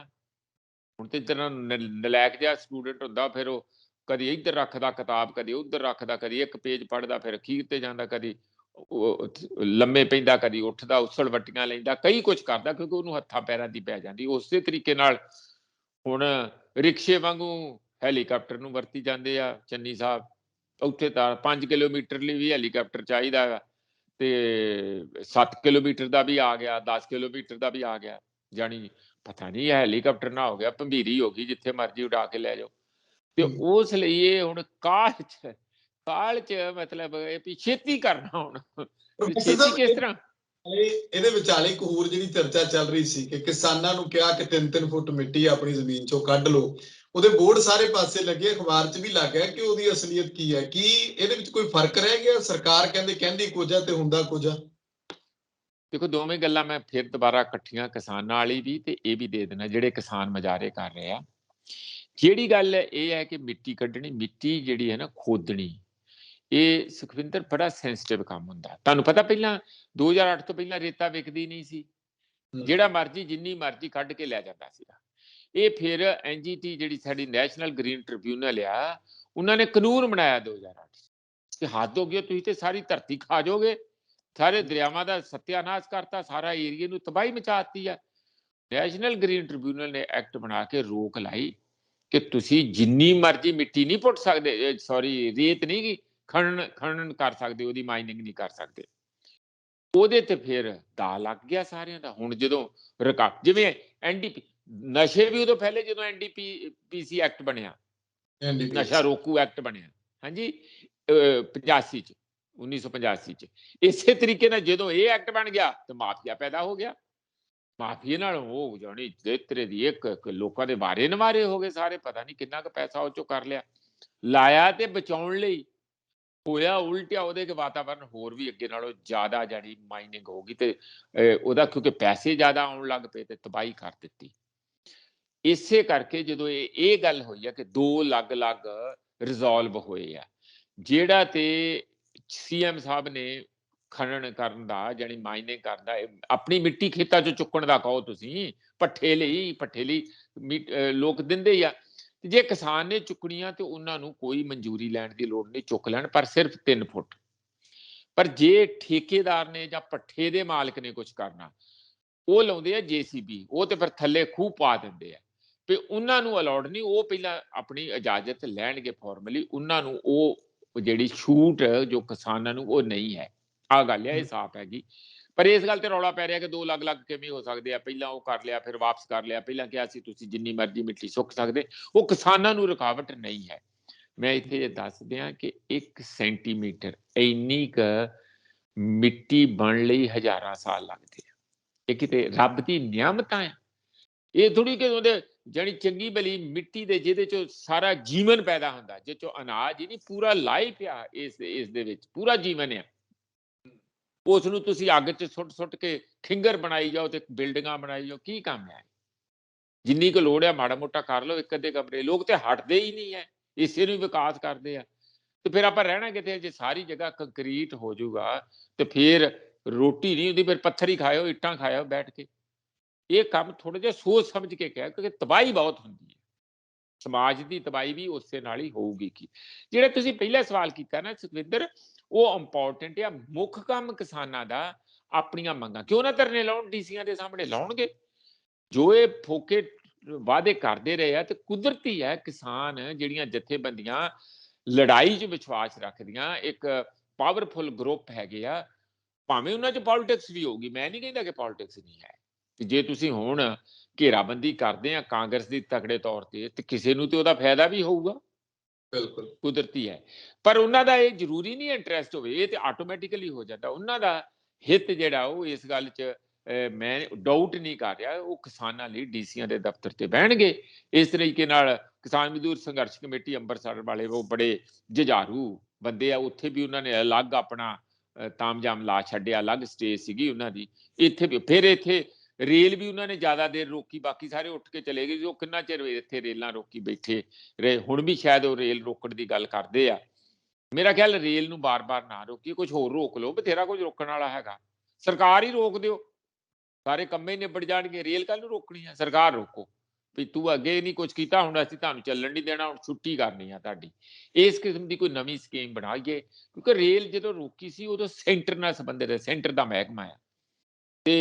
ਹੁਣ ਤੇ ਤਰ੍ਹਾਂ ਨਲਾਇਕ ਜਿਹਾ ਸਟੂਡੈਂਟ ਹੁੰਦਾ, ਫਿਰ ਉਹ ਕਦੀ ਇੱਧਰ ਰੱਖਦਾ ਕਿਤਾਬ, ਕਦੀ ਉੱਧਰ ਰੱਖਦਾ, ਕਦੀ ਇੱਕ ਪੇਜ ਪੜ੍ਹਦਾ, ਫਿਰ ਅਖੀਰ ਤੇ ਜਾਂਦਾ, ਕਦੀ ਲੰਮੇ ਪੈਂਦਾ, ਕਦੀ ਉੱਠਦਾ, ਉਸਲ ਵੱਟੀਆਂ ਲੈਂਦਾ, ਕਈ ਕੁਝ ਕਰਦਾ, ਕਿਉਂਕਿ ਉਹਨੂੰ ਹੱਥਾਂ ਪੈਰਾਂ ਦੀ ਪੈ ਜਾਂਦੀ। ਉਸੇ ਤਰੀਕੇ ਨਾਲ ਹੁਣ ਰਿਕਸ਼ੇ ਵਾਂਗੂ ਹੈਲੀਕਾਪਟਰ ਨੂੰ ਵਰਤੀ ਜਾਂਦੇ ਆ ਚੰਨੀ ਸਾਹਿਬ। ਉੱਥੇ ਤਾਂ 5 ਕਿਲੋਮੀਟਰ ਲਈ ਵੀ ਹੈਲੀਕਾਪਟਰ ਚਾਹੀਦਾ ਹੈ, ਤੇ 7 ਕਿਲੋਮੀਟਰ ਦਾ ਵੀ ਆ ਗਿਆ, 10 ਕਿਲੋਮੀਟਰ ਦਾ ਵੀ ਆ ਗਿਆ। ਜਾਣੀ ਪਤਾ ਨਹੀਂ ਹੈਲੀਕਾਪਟਰ ਨਾ ਹੋ ਗਿਆ ਭੰਬੀਰੀ ਹੋ ਗਈ, ਜਿੱਥੇ ਮਰਜ਼ੀ ਉਡਾ ਕੇ ਲੈ ਜਾਓ। ਤੇ ਉਸ ਲਈ ਇਹ ਹੁਣ ਕਾਲ ਚ ਮਤਲਬ ਇਹ ਵੀ ਛੇਤੀ ਕਰਨਾ। ਹੁਣ ਛੇਤੀ ਕਿਸ ਤਰ੍ਹਾਂ? ਇਹਦੇ ਵਿਚਾਲੇ ਇੱਕ ਹੋਰ ਜਿਹੜੀ ਚਰਚਾ ਚੱਲ ਰਹੀ ਸੀ ਕਿ ਕਿਸਾਨਾਂ ਨੂੰ ਕਿਹਾ ਕਿ 3-3 ਫੁੱਟ ਮਿੱਟੀ ਆਪਣੀ ਜ਼ਮੀਨ ਚੋਂ ਕੱਢ ਲਓ। ਉਹਦੇ ਬੋਰਡ ਸਾਰੇ ਪਾਸੇ ਲੱਗੇ, ਅਖਬਾਰ 'ਚ ਵੀ ਲੱਗ ਗਿਆ ਕਿ ਉਹਦੀ ਅਸਲੀਅਤ ਕੀ ਹੈ। ਕੀ ਇਹਦੇ ਵਿੱਚ ਕੋਈ ਫਰਕ ਰਹਿ ਗਿਆ? ਸਰਕਾਰ ਕਹਿੰਦੀ ਕੁਝ ਆ ਤੇ ਹੁੰਦਾ ਕੁਝ ਆ। ਦੇਖੋ, ਦੋਵੇਂ ਗੱਲਾਂ ਮੈਂ ਫਿਰ ਦੁਬਾਰਾ ਇਕੱਠੀਆਂ, ਕਿਸਾਨਾਂ ਵਾਲੀ ਵੀ ਤੇ ਇਹ ਵੀ ਦੇ ਦੇਣਾ, ਜਿਹੜੇ ਕਿਸਾਨ ਮੁਜ਼ਾਹਰੇ ਕਰ ਰਹੇ ਆ। ਜਿਹੜੀ ਗੱਲ ਇਹ ਹੈ ਕਿ ਮਿੱਟੀ ਕੱਢਣੀ, ਮਿੱਟੀ ਜਿਹੜੀ ਹੈ ਨਾ ਖੋਦਣੀ, ਇਹ ਸੁਖਵਿੰਦਰ ਬੜਾ ਸੈਂਸਿਟਿਵ ਕੰਮ ਹੁੰਦਾ। ਤੁਹਾਨੂੰ ਪਤਾ ਪਹਿਲਾਂ 2008 ਤੋਂ ਪਹਿਲਾਂ ਰੇਤਾ ਵਿਕਦੀ ਨਹੀਂ ਸੀ, ਜਿਹੜਾ ਮਰਜ਼ੀ ਜਿੰਨੀ ਮਰਜ਼ੀ ਕੱਢ ਕੇ ਲੈ ਜਾਂਦਾ ਸੀਗਾ। ਇਹ ਫਿਰ ਐਨਜੀਟੀ ਜਿਹੜੀ ਸਾਡੀ ਨੈਸ਼ਨਲ ਗ੍ਰੀਨ ਟ੍ਰਿਬਿਊਨਲ ਆ, ਉਹਨਾਂ ਨੇ ਕਾਨੂੰਨ ਬਣਾਇਆ 2008 ਕਿ ਹੱਦ ਹੋ ਗਈ, ਤੁਸੀਂ ਤੇ ਸਾਰੀ ਧਰਤੀ ਖਾ ਜਾਓਗੇ, ਸਾਰੇ ਦਰਿਆਵਾਂ ਦਾ ਸਤਿਆਨਾਸ਼ ਕਰਤਾ, ਸਾਰਾ ਏਰੀਏ ਨੂੰ ਤਬਾਹੀ ਮਚਾਤੀ ਆ। ਨੈਸ਼ਨਲ ਗ੍ਰੀਨ ਟ੍ਰਿਬਿਊਨਲ ਨੇ ਐਕਟ ਬਣਾ ਕੇ ਰੋਕ ਲਾਈ ਕਿ ਤੁਸੀਂ ਜਿੰਨੀ ਮਰਜ਼ੀ ਮਿੱਟੀ ਨਹੀਂ ਪੁੱਟ ਸਕਦੇ, ਸੌਰੀ ਰੇਤ ਨਹੀਂ ਖਣਨ ਕਰ ਸਕਦੇ, ਉਹਦੀ ਮਾਈਨਿੰਗ ਨਹੀਂ ਕਰ ਸਕਦੇ। ਉਹਦੇ ਤੇ ਫਿਰ ਦਾ ਲੱਗ ਗਿਆ ਸਾਰਿਆਂ ਦਾ। ਹੁਣ ਜਦੋਂ ਜਿਵੇਂ ਐਨਡੀਪੀ, ਨਸ਼ੇ ਵੀ ਉਦੋਂ ਪਹਿਲੇ, ਜਦੋਂ ਐਨਡੀਪੀਸੀ ਐਕਟ ਬਣਿਆ, ਨਸ਼ਾ ਰੋਕੂ ਐਕਟ ਬਣਿਆ, ਹਾਂਜੀ 85 ਚ, 1985 ਚ, ਇਸੇ ਤਰੀਕੇ ਨਾਲ ਜਦੋਂ ਇਹ ਐਕਟ ਬਣ ਗਿਆ ਤੇ ਮਾਫੀਆ ਪੈਦਾ ਹੋ ਗਿਆ। ਮਾਫੀਏ ਨਾਲ ਉਹ ਜਾਣੀ ਤੇਰੇ ਦੀ ਇੱਕ ਲੋਕਾਂ ਦੇ ਵਾਰੇ ਨਵਾਰੇ ਹੋ ਗਏ ਸਾਰੇ। ਪਤਾ ਨਹੀਂ ਕਿੰਨਾ ਕੁ ਪੈਸਾ ਉਹ ਚੋਂ ਕਰ ਲਿਆ, ਲਾਇਆ ਤੇ ਬਚਾਉਣ ਲਈ। ਹੋਇਆ ਉਲਟਿਆ, ਉਹਦੇ ਕੇ ਵਾਤਾਵਰਨ ਹੋਰ ਵੀ ਅੱਗੇ ਨਾਲੋਂ ਜ਼ਿਆਦਾ ਜਿਹੜੀ ਮਾਈਨਿੰਗ ਹੋ ਗਈ, ਤੇ ਉਹਦਾ ਕਿਉਂਕਿ ਪੈਸੇ ਜ਼ਿਆਦਾ ਆਉਣ ਲੱਗ ਪਏ ਤੇ ਤਬਾਹੀ ਕਰ ਦਿੱਤੀ। ਇਸੇ ਕਰਕੇ ਜਦੋਂ ਇਹ ਗੱਲ ਹੋਈ ਆ ਕਿ 2 ਅਲੱਗ-ਅਲੱਗ ਰਿਜ਼ੋਲਵ ਹੋਏ ਆ, ਜਿਹੜਾ ਤੇ ਸੀਐਮ ਸਾਹਿਬ ਨੇ ਖਨਨ ਕਰਨ ਦਾ, ਜਾਨੀ ਮਾਈਨਿੰਗ ਕਰਨ ਦਾ, ਆਪਣੀ ਮਿੱਟੀ ਖੇਤਾਂ ਚੋਂ ਚੁੱਕਣ ਦਾ ਕਹੋ ਤੁਸੀਂ, ਪੱਠੇ ਲਈ ਲੋਕ ਦਿੰਦੇ ਹੀ ਆ। ਜੇ ਕਿਸਾਨ ਨੇ ਚੁੱਕਣੀਆਂ ਤੇ ਉਹਨਾਂ ਨੂੰ ਕੋਈ ਮਨਜ਼ੂਰੀ ਲੈਣ ਦੀ ਲੋੜ ਨਹੀਂ, ਚੁੱਕ ਲੈਣ, ਪਰ ਸਿਰਫ 3 ਫੁੱਟ। ਪਰ ਜੇ ਠੇਕੇਦਾਰ ਨੇ ਜਾਂ ਪੱਠੇ ਦੇ ਮਾਲਕ ਨੇ ਕੁਝ ਕਰਨਾ, ਉਹ ਲਾਉਂਦੇ ਆ ਜੇਸੀਬੀ, ਉਹ ਤੇ ਫਿਰ ਥੱਲੇ ਖੂਹ ਪਾ ਦਿੰਦੇ ਆ ਵੀ ਉਹਨਾਂ ਨੂੰ ਅਲਾਉਡ ਨਹੀਂ। ਉਹ ਪਹਿਲਾਂ ਆਪਣੀ ਇਜਾਜ਼ਤ ਲੈਣਗੇ ਫਾਰਮਲੀ, ਉਹਨਾਂ ਨੂੰ ਉਹ ਜਿਹੜੀ ਛੂਟ ਜੋ ਕਿਸਾਨਾਂ ਨੂੰ ਉਹ ਨਹੀਂ ਹੈ। ਆਹ ਗੱਲ ਹੈ, ਇਹ ਸਾਫ਼ ਹੈਗੀ। ਪਰ ਇਸ ਗੱਲ ਤੇ ਰੌਲਾ ਪੈ ਰਿਹਾ ਕਿ 2 ਅਲੱਗ-ਅਲੱਗ ਕਿਵੇਂ ਹੋ ਸਕਦੇ ਆ, ਪਹਿਲਾਂ ਉਹ ਕਰ ਲਿਆ ਫਿਰ ਵਾਪਸ ਕਰ ਲਿਆ, ਪਹਿਲਾਂ ਕਿਹਾ ਸੀ ਤੁਸੀਂ ਜਿੰਨੀ ਮਰਜ਼ੀ ਮਿੱਟੀ ਸੁੱਕ ਸਕਦੇ। ਉਹ ਕਿਸਾਨਾਂ ਨੂੰ ਰੁਕਾਵਟ ਨਹੀਂ ਹੈ। ਮੈਂ ਇੱਥੇ ਦੱਸ ਦਿਆਂ ਕਿ 1 ਸੈਂਟੀਮੀਟਰ ਇੰਨੀ ਕੁ ਮਿੱਟੀ ਬਣ ਲਈ ਹਜ਼ਾਰਾਂ ਸਾਲ ਲੱਗਦੇ ਆ। ਇਹ ਕਿਤੇ ਰੱਬ ਦੀ ਨਿਆਮਤਾਂ ਆ। ਇਹ ਥੋੜੀ ਕਿ ਉਹਦੇ ਜਾਨੀ ਚੰਗੀ ਭਲੀ ਮਿੱਟੀ ਦੇ ਜਿਹਦੇ ਚੋਂ ਸਾਰਾ ਜੀਵਨ ਪੈਦਾ ਹੁੰਦਾ, ਜਿਹ ਚੋਂ ਅਨਾਜ ਹੀ ਨਹੀਂ, ਪੂਰਾ ਲਾਈਫ ਆ ਇਸ ਦੇ ਵਿੱਚ, ਪੂਰਾ ਜੀਵਨ ਆ। ਉਸ ਨੂੰ ਤੁਸੀਂ ਅੱਗ 'ਚ ਸੁੱਟ ਕੇ ਖਿੰਗਰ ਬਣਾਈ ਜਾਓ ਤੇ ਬਿਲਡਿੰਗਾਂ ਬਣਾਈ ਜਾਓ, ਕੀ ਕੰਮ ਹੈ? ਜਿੰਨੀ ਕੁ ਲੋੜ ਆ ਮਾੜਾ ਮੋਟਾ ਕਰ ਲਓ, 1 ਅੱਧੇ ਕਮਰੇ। ਲੋਕ ਤੇ ਹਟਦੇ ਹੀ ਨਹੀਂ ਹੈ, ਇਸੇ ਨੂੰ ਵਿਕਾਸ ਕਰਦੇ ਆ। ਤੇ ਫਿਰ ਆਪਾਂ ਰਹਿਣਾ ਕਿਤੇ? ਜੇ ਸਾਰੀ ਜਗ੍ਹਾ ਕੰਕਰੀਟ ਹੋ ਜਾਊਗਾ ਤੇ ਫਿਰ ਰੋਟੀ ਨਹੀਂ ਹੁੰਦੀ, ਫਿਰ ਪੱਥਰ ਹੀ ਖਾਇਓ, ਇੱਟਾਂ ਖਾਇਓ ਬੈਠ ਕੇ। ਇਹ ਕੰਮ ਥੋੜਾ ਜਿਹਾ ਸੋਚ ਸਮਝ ਕੇ ਕਿਹਾ, ਕਿਉਂਕਿ ਤਬਾਹੀ ਬਹੁਤ ਹੁੰਦੀ ਹੈ। ਸਮਾਜ ਦੀ ਤਬਾਹੀ ਵੀ ਉਸੇ ਨਾਲ ਹੀ ਹੋਊਗੀ। ਕੀ ਜਿਹੜਾ ਤੁਸੀਂ ਪਹਿਲਾ ਸਵਾਲ ਕੀਤਾ ਨਾ ਸੁਖਵਿੰਦਰ, ਉਹ ਇੰਪੋਰਟੈਂਟ ਆ। ਮੁੱਖ ਕੰਮ ਕਿਸਾਨਾਂ ਦਾ ਆਪਣੀਆਂ ਮੰਗਾਂ ਕਿਉਂ ਨਾ ਧਰਨੇ ਲਾਉਣ, ਡੀਸੀਆਂ ਦੇ ਸਾਹਮਣੇ ਲਾਉਣਗੇ। ਜੋ ਇਹ ਫੋਕੇ ਵਾਅਦੇ ਕਰਦੇ ਰਹੇ ਆ, ਤੇ ਕੁਦਰਤੀ ਹੈ ਕਿਸਾਨ ਜਿਹੜੀਆਂ ਜਥੇਬੰਦੀਆਂ ਲੜਾਈ 'ਚ ਵਿਸ਼ਵਾਸ ਰੱਖਦੀਆਂ, ਇੱਕ ਪਾਵਰਫੁਲ ਗਰੁੱਪ ਹੈਗੇ ਆ, ਭਾਵੇਂ ਉਹਨਾਂ 'ਚ ਪੋਲਿਟਿਕਸ ਵੀ ਹੋਊਗੀ। ਮੈਂ ਨਹੀਂ ਕਹਿੰਦਾ ਕਿ ਪੋਲਿਟਿਕਸ ਨਹੀਂ ਹੈ। ਜੇ ਤੁਸੀਂ ਹੁਣ ਘੇਰਾਬੰਦੀ ਕਰਦੇ ਆ ਕਾਂਗਰਸ ਦੀ ਤਕੜੇ ਤੌਰ ਤੇ ਕਿਸੇ ਨੂੰ ਤੇ ਉਹਦਾ ਫਾਇਦਾ ਵੀ ਹੋਊਗਾ, ਬਿਲਕੁਲ ਕੁਦਰਤੀ ਹੈ। ਪਰ ਉਹਨਾਂ ਦਾ ਇਹ ਜ਼ਰੂਰੀ ਨਹੀਂ ਇੰਟਰਸਟ ਹੋਵੇ, ਇਹ ਤੇ ਆਟੋਮੈਟਿਕਲੀ ਹੋ ਜਾਂਦਾ। ਉਹਨਾਂ ਦਾ ਹਿੱਤ ਜਿਹੜਾ ਉਹ ਇਸ ਗੱਲ 'ਚ ਮੈਂ ਡਾਊਟ ਨਹੀਂ ਕਰ ਰਿਹਾ, ਉਹ ਕਿਸਾਨਾਂ ਲਈ ਡੀਸੀਆਂ ਦੇ ਦਫ਼ਤਰ 'ਤੇ ਬਹਿਣਗੇ। ਇਸ ਤਰੀਕੇ ਨਾਲ ਕਿਸਾਨ ਮਜ਼ਦੂਰ ਸੰਘਰਸ਼ ਕਮੇਟੀ ਅੰਮ੍ਰਿਤਸਰ ਵਾਲੇ ਉਹ ਬੜੇ ਜੁਝਾਰੂ ਬੰਦੇ ਆ, ਉੱਥੇ ਵੀ ਉਹਨਾਂ ਨੇ ਅਲੱਗ ਆਪਣਾ ਤਾਮਝਾਮ ਲਾ ਛੱਡਿਆ, ਅਲੱਗ ਸਟੇਜ ਸੀਗੀ ਉਹਨਾਂ ਦੀ। ਇੱਥੇ ਵੀ ਫਿਰ ਇੱਥੇ ਰੇਲ ਵੀ ਉਹਨਾਂ ਨੇ ਜ਼ਿਆਦਾ ਦੇਰ ਰੋਕੀ, ਬਾਕੀ ਸਾਰੇ ਉੱਠ ਕੇ ਚਲੇ ਗਏ। ਉਹ ਕਿੰਨਾ ਚਿਰ ਇੱਥੇ ਰੇਲਾਂ ਰੋਕੀ ਬੈਠੇ ਰਹੇ, ਹੁਣ ਵੀ ਸ਼ਾਇਦ ਉਹ ਰੇਲ ਰੋਕਣ ਦੀ ਗੱਲ ਕਰਦੇ ਆ। ਮੇਰਾ ਖਿਆਲ ਰੇਲ ਨੂੰ ਬਾਰ-ਬਾਰ ਨਾ ਰੋਕੀ, ਕੁਝ ਹੋਰ ਰੋਕ ਲਓ, ਬਥੇਰਾ ਕੁਝ ਰੋਕਣ ਵਾਲਾ ਹੈਗਾ। ਸਰਕਾਰ ਹੀ ਰੋਕ ਦਿਓ, ਸਾਰੇ ਕੰਮੇ ਨਿਬੜ ਜਾਣਗੇ। ਰੇਲ ਕੱਲ ਨੂੰ ਰੋਕਣੀ ਆ? ਸਰਕਾਰ ਰੋਕੋ ਵੀ ਤੂੰ ਅੱਗੇ ਨਹੀਂ ਕੁਝ ਕੀਤਾ, ਹੁਣ ਅਸੀਂ ਤੁਹਾਨੂੰ ਚੱਲਣ ਨਹੀਂ ਦੇਣਾ, ਹੁਣ ਛੁੱਟੀ ਕਰਨੀ ਆ ਤੁਹਾਡੀ। ਇਸ ਕਿਸਮ ਦੀ ਕੋਈ ਨਵੀਂ ਸਕੀਮ ਬਣਾਈਏ, ਕਿਉਂਕਿ ਰੇਲ ਜਦੋਂ ਰੋਕੀ ਸੀ ਉਦੋਂ ਸੈਂਟਰ ਨਾਲ ਸੰਬੰਧਿਤ ਹੈ, ਸੈਂਟਰ ਦਾ ਮਹਿਕਮਾ ਆ। ਤੇ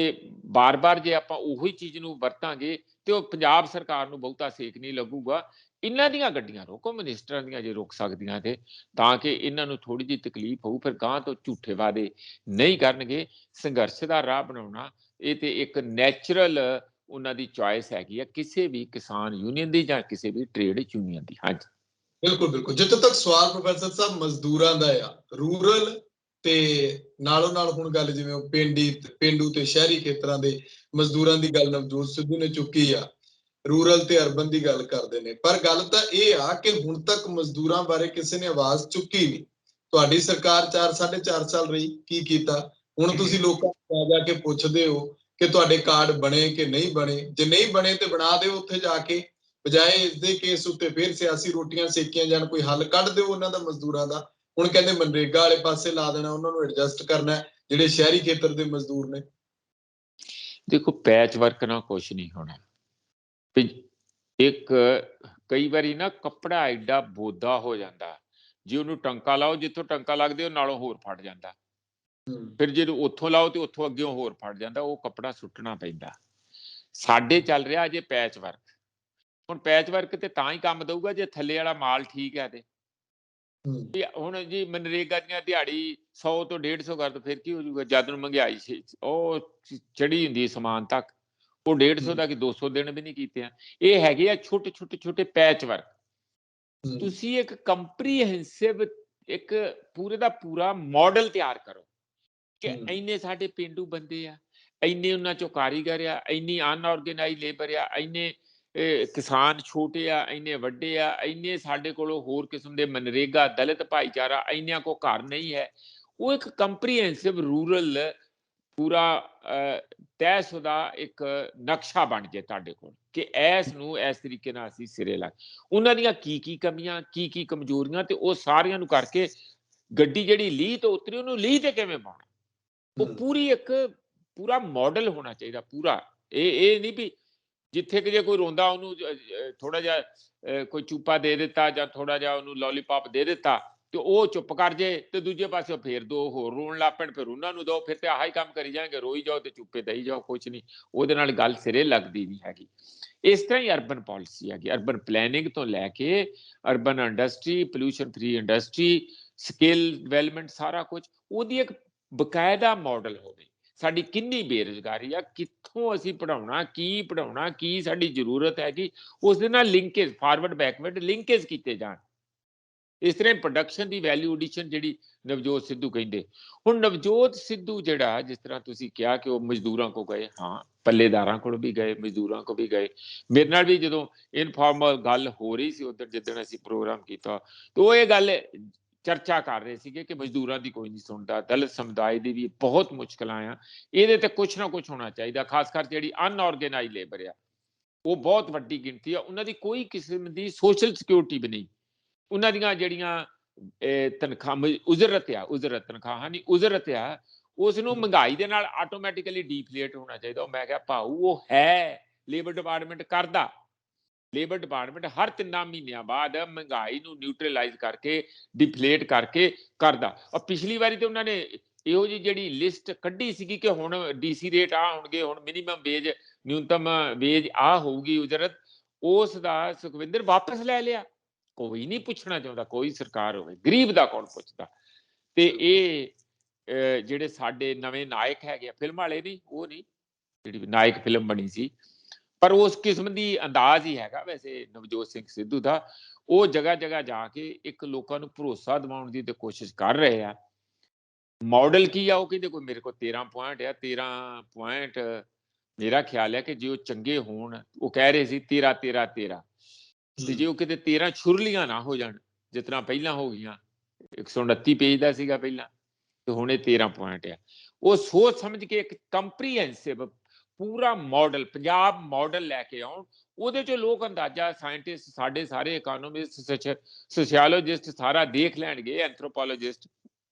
ਬਾਰ-ਬਾਰ ਜੇ ਆਪਾਂ ਉਹੀ ਚੀਜ਼ ਨੂੰ ਵਰਤਾਂਗੇ ਤੇ ਉਹ ਪੰਜਾਬ ਸਰਕਾਰ ਨੂੰ ਬਹੁਤਾ ਸੇਕ ਨਹੀਂ ਲੱਗੂਗਾ। ਇਹਨਾਂ ਦੀਆਂ ਗੱਡੀਆਂ ਰੋਕੋ, ਮਿਨਿਸਟਰਾਂ ਦੀਆਂ ਜੇ ਰੋਕ ਸਕਦੀਆਂ ਤੇ, ਤਾਂ ਕਿ ਇਹਨਾਂ ਨੂੰ ਥੋੜੀ ਜਿਹੀ ਤਕਲੀਫ ਹੋਊ, ਫਿਰ ਗਾਂ ਤੋਂ ਝੂਠੇ ਵਾਅਦੇ ਨਹੀਂ ਕਰਨਗੇ। ਸੰਘਰਸ਼ ਦਾ ਰਾਹ ਬਣਾਉਣਾ ਇਹ ਤੇ ਇੱਕ ਨੈਚੁਰਲ ਉਹਨਾਂ ਦੀ ਚੁਆਇਸ ਹੈਗੀ ਆ, ਕਿਸੇ ਵੀ ਕਿਸਾਨ ਯੂਨੀਅਨ ਦੀ ਜਾਂ ਕਿਸੇ ਵੀ ਟ੍ਰੇਡ ਯੂਨੀਅਨ ਦੀ। ਹਾਂਜੀ, ਬਿਲਕੁਲ ਜਿੱਥੇ ਤੱਕ ਸਵਾਲ ਪ੍ਰੋਫੈਸਰ ਸਾਹਿਬ ਮਜ਼ਦੂਰਾਂ ਦਾ ਆ, ਰੂਰਲ ਤੇ ਨਾਲੋਂ ਨਾਲ ਹੁਣ ਗੱਲ ਜਿਵੇਂ ਉਹ ਪੇਂਡੂ ਤੇ ਸ਼ਹਿਰੀ ਖੇਤਰਾਂ ਦੇ ਮਜ਼ਦੂਰਾਂ ਦੀ ਗੱਲ ਨਵਜੋਤ ਸਿੱਧੂ ਨੇ ਚੁੱਕੀ ਆ, ਰੂਰਲ ਤੇ ਅਰਬਨ ਦੀ ਗੱਲ ਕਰਦੇ ਨੇ। ਪਰ ਗੱਲ ਤਾਂ ਇਹ ਆ ਕਿ ਹੁਣ ਤੱਕ ਮਜ਼ਦੂਰਾਂ ਬਾਰੇ ਕਿਸੇ ਨੇ ਆਵਾਜ਼ ਚੁੱਕੀ ਨਹੀਂ। ਤੁਹਾਡੀ ਸਰਕਾਰ 4.5 ਸਾਲ ਰਹੀ, ਕੀ ਕੀਤਾ? ਹੁਣ ਤੁਸੀਂ ਲੋਕਾਂ ਨੂੰ ਜਾ ਕੇ ਪੁੱਛਦੇ ਹੋ ਕਿ ਤੁਹਾਡੇ ਕਾਰਡ ਬਣੇ ਕਿ ਨਹੀਂ ਬਣੇ? ਜੇ ਨਹੀਂ ਬਣੇ ਤੇ ਬਣਾ ਦਿਓ ਉੱਥੇ ਜਾ ਕੇ, ਬਜਾਏ ਇਸ ਦੇ ਕੇਸ ਉੱਤੇ ਫਿਰ ਸਿਆਸੀ ਰੋਟੀਆਂ ਸੇਕੀਆਂ ਜਾਣ। ਕੋਈ ਹੱਲ ਕੱਢ ਦਿਓ ਉਹਨਾਂ ਦਾ, ਮਜ਼ਦੂਰਾਂ ਦਾ। ਹੁਣ ਕਹਿੰਦੇ ਮਨਰੇਗਾ ਵਾਲੇ ਪਾਸੇ ਲਾ ਦੇਣਾ, ਉਹਨਾਂ ਨੂੰ ਐਡਜਸਟ ਕਰਨਾ ਜਿਹੜੇ ਸ਼ਹਿਰੀ ਖੇਤਰ ਦੇ ਮਜ਼ਦੂਰ ਨੇ। ਦੇਖੋ ਪੈਚ ਵਰਕ ਨਾਲ ਕੁਛ ਨਹੀਂ ਹੋਣਾ। ਇੱਕ ਕਈ ਵਾਰੀ ਨਾ ਕੱਪੜਾ ਐਡਾ ਬੋਦਾ ਹੋ ਜਾਂਦਾ, ਜੇ ਉਹਨੂੰ ਟੰਕਾ ਲਾਓ, ਜਿੱਥੋਂ ਟੰਕਾ ਲੱਗਦੇ ਉਹ ਨਾਲੋਂ ਹੋਰ ਫਟ ਜਾਂਦਾ। ਫਿਰ ਜਦੋਂ ਉੱਥੋਂ ਲਾਓ ਤੇ ਉੱਥੋਂ ਅੱਗੇ ਹੋਰ ਫਟ ਜਾਂਦਾ, ਉਹ ਕੱਪੜਾ ਸੁੱਟਣਾ ਪੈਂਦਾ। ਸਾਡੇ ਚੱਲ ਰਿਹਾ ਅਜੇ ਪੈਚ ਵਰਕ। ਹੁਣ ਪੈਚ ਵਰਕ ਤੇ ਤਾਂ ਹੀ ਕੰਮ ਦਊਗਾ ਜੇ ਥੱਲੇ ਵਾਲਾ ਮਾਲ ਠੀਕ ਹੈ। ਤੇ ਹੁਣ ਜੀ ਮਨਰੇਗਾ ਦੀਆਂ ਦਿਹਾੜੀ 100 ਤੋਂ 150 ਕਰ ਦੋ, ਫਿਰ ਕੀ ਹੋ ਜਾਊਗਾ? ਜਦ ਨੂੰ ਮਹਿੰਗਾਈ ਉਹ ਚੜੀ ਹੁੰਦੀ ਸਮਾਨ ਤੱਕ, ਉਹ 150 ਦਾ ਕਿ 200 ਦਿਨ ਵੀ ਨਹੀਂ ਕੀਤੇ ਆ। ਇਹ ਹੈਗੇ ਆ ਛੋਟੇ ਪੈਚ ਵਰਕ। ਤੁਸੀਂ ਇੱਕ ਕੰਪਰੀਹੈਂਸਿਵ ਇੱਕ ਪੂਰੇ ਦਾ ਪੂਰਾ ਮਾਡਲ ਤਿਆਰ ਕਰੋ ਕਿ ਇੰਨੇ ਸਾਡੇ ਪੇਂਡੂ ਬੰਦੇ ਆ, ਇੰਨੇ ਉਹਨਾਂ ਚੋਂ ਕਾਰੀਗਰ ਆ, ਇੰਨੀ ਅਨਆਰਗੇਨਾਈਜ਼ ਲੇਬਰ ਆ, ਇੰਨੇ ਕਿਸਾਨ ਛੋਟੇ ਆ, ਇੰਨੇ ਵੱਡੇ ਆ, ਇੰਨੇ ਸਾਡੇ ਕੋਲੋਂ ਹੋਰ ਕਿਸਮ ਦੇ ਮਨਰੇਗਾ ਦਲਿਤ ਭਾਈਚਾਰਾ, ਇੰਨਿਆਂ ਕੋ ਘਰ ਨਹੀਂ ਹੈ। ਉਹ ਇੱਕ ਕੰਪਰੀਹੈਂਸਿਵ ਰੂਰਲ ਪੂਰਾ ਤੈਅਸ਼ੁਦਾ ਇੱਕ ਨਕਸ਼ਾ ਬਣ ਜੇ ਤੁਹਾਡੇ ਕੋਲ ਕਿ ਇਸ ਨੂੰ ਇਸ ਤਰੀਕੇ ਨਾਲ ਅਸੀਂ ਸਿਰੇ ਲਾ, ਉਹਨਾਂ ਦੀਆਂ ਕੀ ਕਮੀਆਂ, ਕੀ ਕਮਜ਼ੋਰੀਆਂ, ਤੇ ਉਹ ਸਾਰਿਆਂ ਨੂੰ ਕਰਕੇ ਗੱਡੀ ਜਿਹੜੀ ਲੀਹ ਤੋਂ ਉਤਰੀ ਉਹਨੂੰ ਲੀਹ ਤੇ ਕਿਵੇਂ ਪਾਉਣਾ, ਉਹ ਪੂਰੀ ਇੱਕ ਪੂਰਾ ਮਾਡਲ ਹੋਣਾ ਚਾਹੀਦਾ ਪੂਰਾ। ਇਹ ਨਹੀਂ ਵੀ ਜਿੱਥੇ ਕਿ ਜੇ ਕੋਈ ਰੋਂਦਾ ਉਹਨੂੰ ਥੋੜਾ ਜਿਹਾ ਕੋਈ ਚੂਪਾ ਦੇ ਦਿੱਤਾ ਜਾਂ ਥੋੜਾ ਜਿਹਾ ਉਹਨੂੰ ਲੋਲੀਪੌਪ ਦੇ ਦਿੱਤਾ ਤੇ ਉਹ ਚੁੱਪ ਕਰ ਜੇ, ਤੇ ਦੂਜੇ ਪਾਸੇ ਫੇਰ ਦੋ ਹੋਰ ਰੋਣ ਲੱਗ ਪੈਣ, ਫਿਰ ਉਹਨਾਂ ਨੂੰ ਦੋ, ਫਿਰ ਤੇ ਆਹੀ ਕੰਮ ਕਰੀ ਜਾਣਗੇ, ਰੋਈ ਜਾਓ ਤੇ ਚੁੱਪੇ ਦਈ ਜਾਓ, ਕੁਛ ਨਹੀਂ। ਉਹਦੇ ਨਾਲ ਗੱਲ ਸਿਰੇ ਲੱਗਦੀ ਨਹੀਂ ਹੈਗੀ। ਇਸ ਤਰ੍ਹਾਂ ਹੀ ਅਰਬਨ ਪਾਲਿਸੀ ਹੈਗੀ, ਅਰਬਨ ਪਲੈਨਿੰਗ ਤੋਂ ਲੈ ਕੇ urban industry, pollution free industry, skill development, ਸਾਰਾ ਕੁਝ ਉਹਦੀ ਇੱਕ ਬਕਾਇਦਾ ਮਾਡਲ ਹੋਵੇ। ਸਾਡੀ ਕਿੰਨੀ ਬੇਰੁਜ਼ਗਾਰੀ ਆ, ਕਿੱਥੋਂ ਅਸੀਂ ਪੜਾਉਣਾ, ਕੀ ਸਾਡੀ ਜ਼ਰੂਰਤ ਹੈਗੀ, ਉਸ ਦੇ ਨਾਲ ਲਿੰਕੇਜ, ਫਾਰਵਰਡ ਬੈਕਵਰਡ ਲਿੰਕੇਜ ਕੀਤੇ ਜਾਣ। ਇਸ ਤਰ੍ਹਾਂ ਪ੍ਰੋਡਕਸ਼ਨ ਦੀ ਵੈਲਿਊ ਐਡੀਸ਼ਨ ਜਿਹੜੀ ਨਵਜੋਤ ਸਿੱਧੂ ਕਹਿੰਦੇ। ਹੁਣ ਨਵਜੋਤ ਸਿੱਧੂ ਜਿਹੜਾ, ਜਿਸ ਤਰ੍ਹਾਂ ਤੁਸੀਂ ਕਿਹਾ ਕਿ ਉਹ ਮਜ਼ਦੂਰਾਂ ਕੋ ਗਏ, ਹਾਂ ਪੱਲੇਦਾਰਾਂ ਕੋਲ ਵੀ ਗਏ, ਮਜ਼ਦੂਰਾਂ ਕੋ ਵੀ ਗਏ। ਮੇਰੇ ਨਾਲ ਵੀ ਜਦੋਂ ਇਨਫਾਰਮਲ ਗੱਲ ਹੋ ਰਹੀ ਸੀ ਉਧਰ, ਜਿੱਦਣ ਅਸੀਂ ਪ੍ਰੋਗਰਾਮ ਕੀਤਾ, ਤੇ ਉਹ ਇਹ ਗੱਲ ਚਰਚਾ ਕਰ ਰਹੇ ਸੀਗੇ ਕਿ ਮਜ਼ਦੂਰਾਂ ਦੀ ਕੋਈ ਨਹੀਂ ਸੁਣਦਾ, ਦਲਿਤ ਸਮੁਦਾਇ ਦੀ ਵੀ ਬਹੁਤ ਮੁਸ਼ਕਲਾਂ ਆ, ਇਹਦੇ ਤੇ ਕੁਛ ਨਾ ਕੁਛ ਹੋਣਾ ਚਾਹੀਦਾ। ਖਾਸ ਕਰ ਜਿਹੜੀ ਅਨਆਰਗੇਨਾਈਜ਼ ਲੇਬਰ ਆ, ਉਹ ਬਹੁਤ ਵੱਡੀ ਗਿਣਤੀ ਆ, ਉਹਨਾਂ ਦੀ ਕੋਈ ਕਿਸਮ ਦੀ ਸੋਸ਼ਲ ਸਿਕਿਉਰਿਟੀ ਵੀ ਨਹੀਂ। ਉਹਨਾਂ ਦੀਆਂ ਜਿਹੜੀਆਂ ਤਨਖਾਹ ਉਜਰਤ ਤਨਖਾਹਾਂ ਨਹੀਂ, ਉਜਰਤ ਆ, ਉਸ ਨੂੰ ਮਹਿੰਗਾਈ ਦੇ ਨਾਲ ਆਟੋਮੈਟਿਕਲੀ ਡੀਫਲੇਟ ਹੋਣਾ ਚਾਹੀਦਾ। ਮੈਂ ਕਿਹਾ ਭਾਊ ਉਹ ਹੈ ਲੇਬਰ ਡਿਪਾਰਟਮੈਂਟ ਕਰਦਾ, ਲੇਬਰ ਡਿਪਾਰਟਮੈਂਟ ਹਰ 3 ਮਹੀਨਿਆਂ ਬਾਅਦ ਮਹਿੰਗਾਈ ਨੂੰ ਨਿਊਟਰਲਾਈਜ਼ ਕਰਕੇ, ਡਿਫਲੇਟ ਕਰਕੇ ਕਰਦਾ। ਔਰ ਪਿਛਲੀ ਵਾਰੀ ਤੇ ਉਹਨਾਂ ਨੇ ਇਹੋ ਜਿਹੀ ਜਿਹੜੀ ਲਿਸਟ ਕੱਢੀ ਸੀਗੀ ਕਿ ਹੁਣ ਡੀਸੀ ਰੇਟ ਆ ਹੋਣਗੇ, ਹੁਣ ਮਿਨੀਮਮ ਵੇਜ, ਨਿਊਨਤਮ ਵੇਜ ਆ ਹੋਊਗੀ ਉਜਰਤ, ਉਸ ਦਾ ਸੁਖਵਿੰਦਰ ਵਾਪਸ ਲੈ ਲਿਆ। ਕੋਈ ਨਹੀਂ ਪੁੱਛਣਾ ਚਾਹੁੰਦਾ, ਕੋਈ ਸਰਕਾਰ ਹੋਵੇ, ਗਰੀਬ ਦਾ ਕੌਣ ਪੁੱਛਦਾ। ਤੇ ਇਹ ਜਿਹੜੇ ਸਾਡੇ ਨਵੇਂ ਨਾਇਕ ਹੈਗੇ ਆ, ਫਿਲਮ ਵਾਲੇ ਨਹੀਂ, ਉਹ ਨਹੀਂ, ਜਿਹੜੀ ਨਾਇਕ ਫਿਲਮ ਬਣੀ ਸੀ, ਪਰ ਉਸ ਕਿਸਮ ਦੀ ਅੰਦਾਜ਼ ਹੀ ਹੈਗਾ ਵੈਸੇ ਨਵਜੋਤ ਸਿੰਘ ਸਿੱਧੂ ਦਾ। ਉਹ ਜਗ੍ਹਾ ਜਗ੍ਹਾ ਜਾ ਕੇ ਇੱਕ ਲੋਕਾਂ ਨੂੰ ਭਰੋਸਾ ਦਿਵਾਉਣ ਦੀ ਤੇ ਕੋਸ਼ਿਸ਼ ਕਰ ਰਹੇ ਆ मॉडल की आ, कहते कोई मेरे को 13 पॉइंट आ, 13 पॉइंट मेरा ख्याल है कि जो चंगे होण वो कह रहे सी 13 13 13 ਤੇ ਜੇ ਉਹ ਕਿਤੇ 13 ਛੁਰਲੀਆਂ ਨਾ ਹੋ ਜਾਣ ਜਿਸ ਤਰ੍ਹਾਂ ਪਹਿਲਾਂ ਹੋ ਗਈਆਂ 129 ਪੇਜ ਦਾ ਸੀਗਾ ਪਹਿਲਾਂ ਤੇ ਹੁਣ ਇਹ 13 ਪੁਆਇੰਟ ਆ ਉਹ ਸੋਚ ਸਮਝ ਕੇ ਇੱਕ ਕੰਪਰੀਹੈਂਸਿਵ ਪੂਰਾ ਮਾਡਲ ਪੰਜਾਬ ਮਾਡਲ ਲੈ ਕੇ ਆਉਣ ਉਹਦੇ ਚੋਂ ਲੋਕ ਅੰਦਾਜ਼ਾ ਸਾਇੰਟਿਸਟ ਸਾਡੇ ਸਾਰੇ ਇਕਨੋਮਿਸਟ ਸੋਸ਼ੀਓਲੋਜਿਸਟ ਸਾਰਾ ਦੇਖ ਲੈਣਗੇ ਐਂਥਰੋਪੋਲੋਜਿਸਟ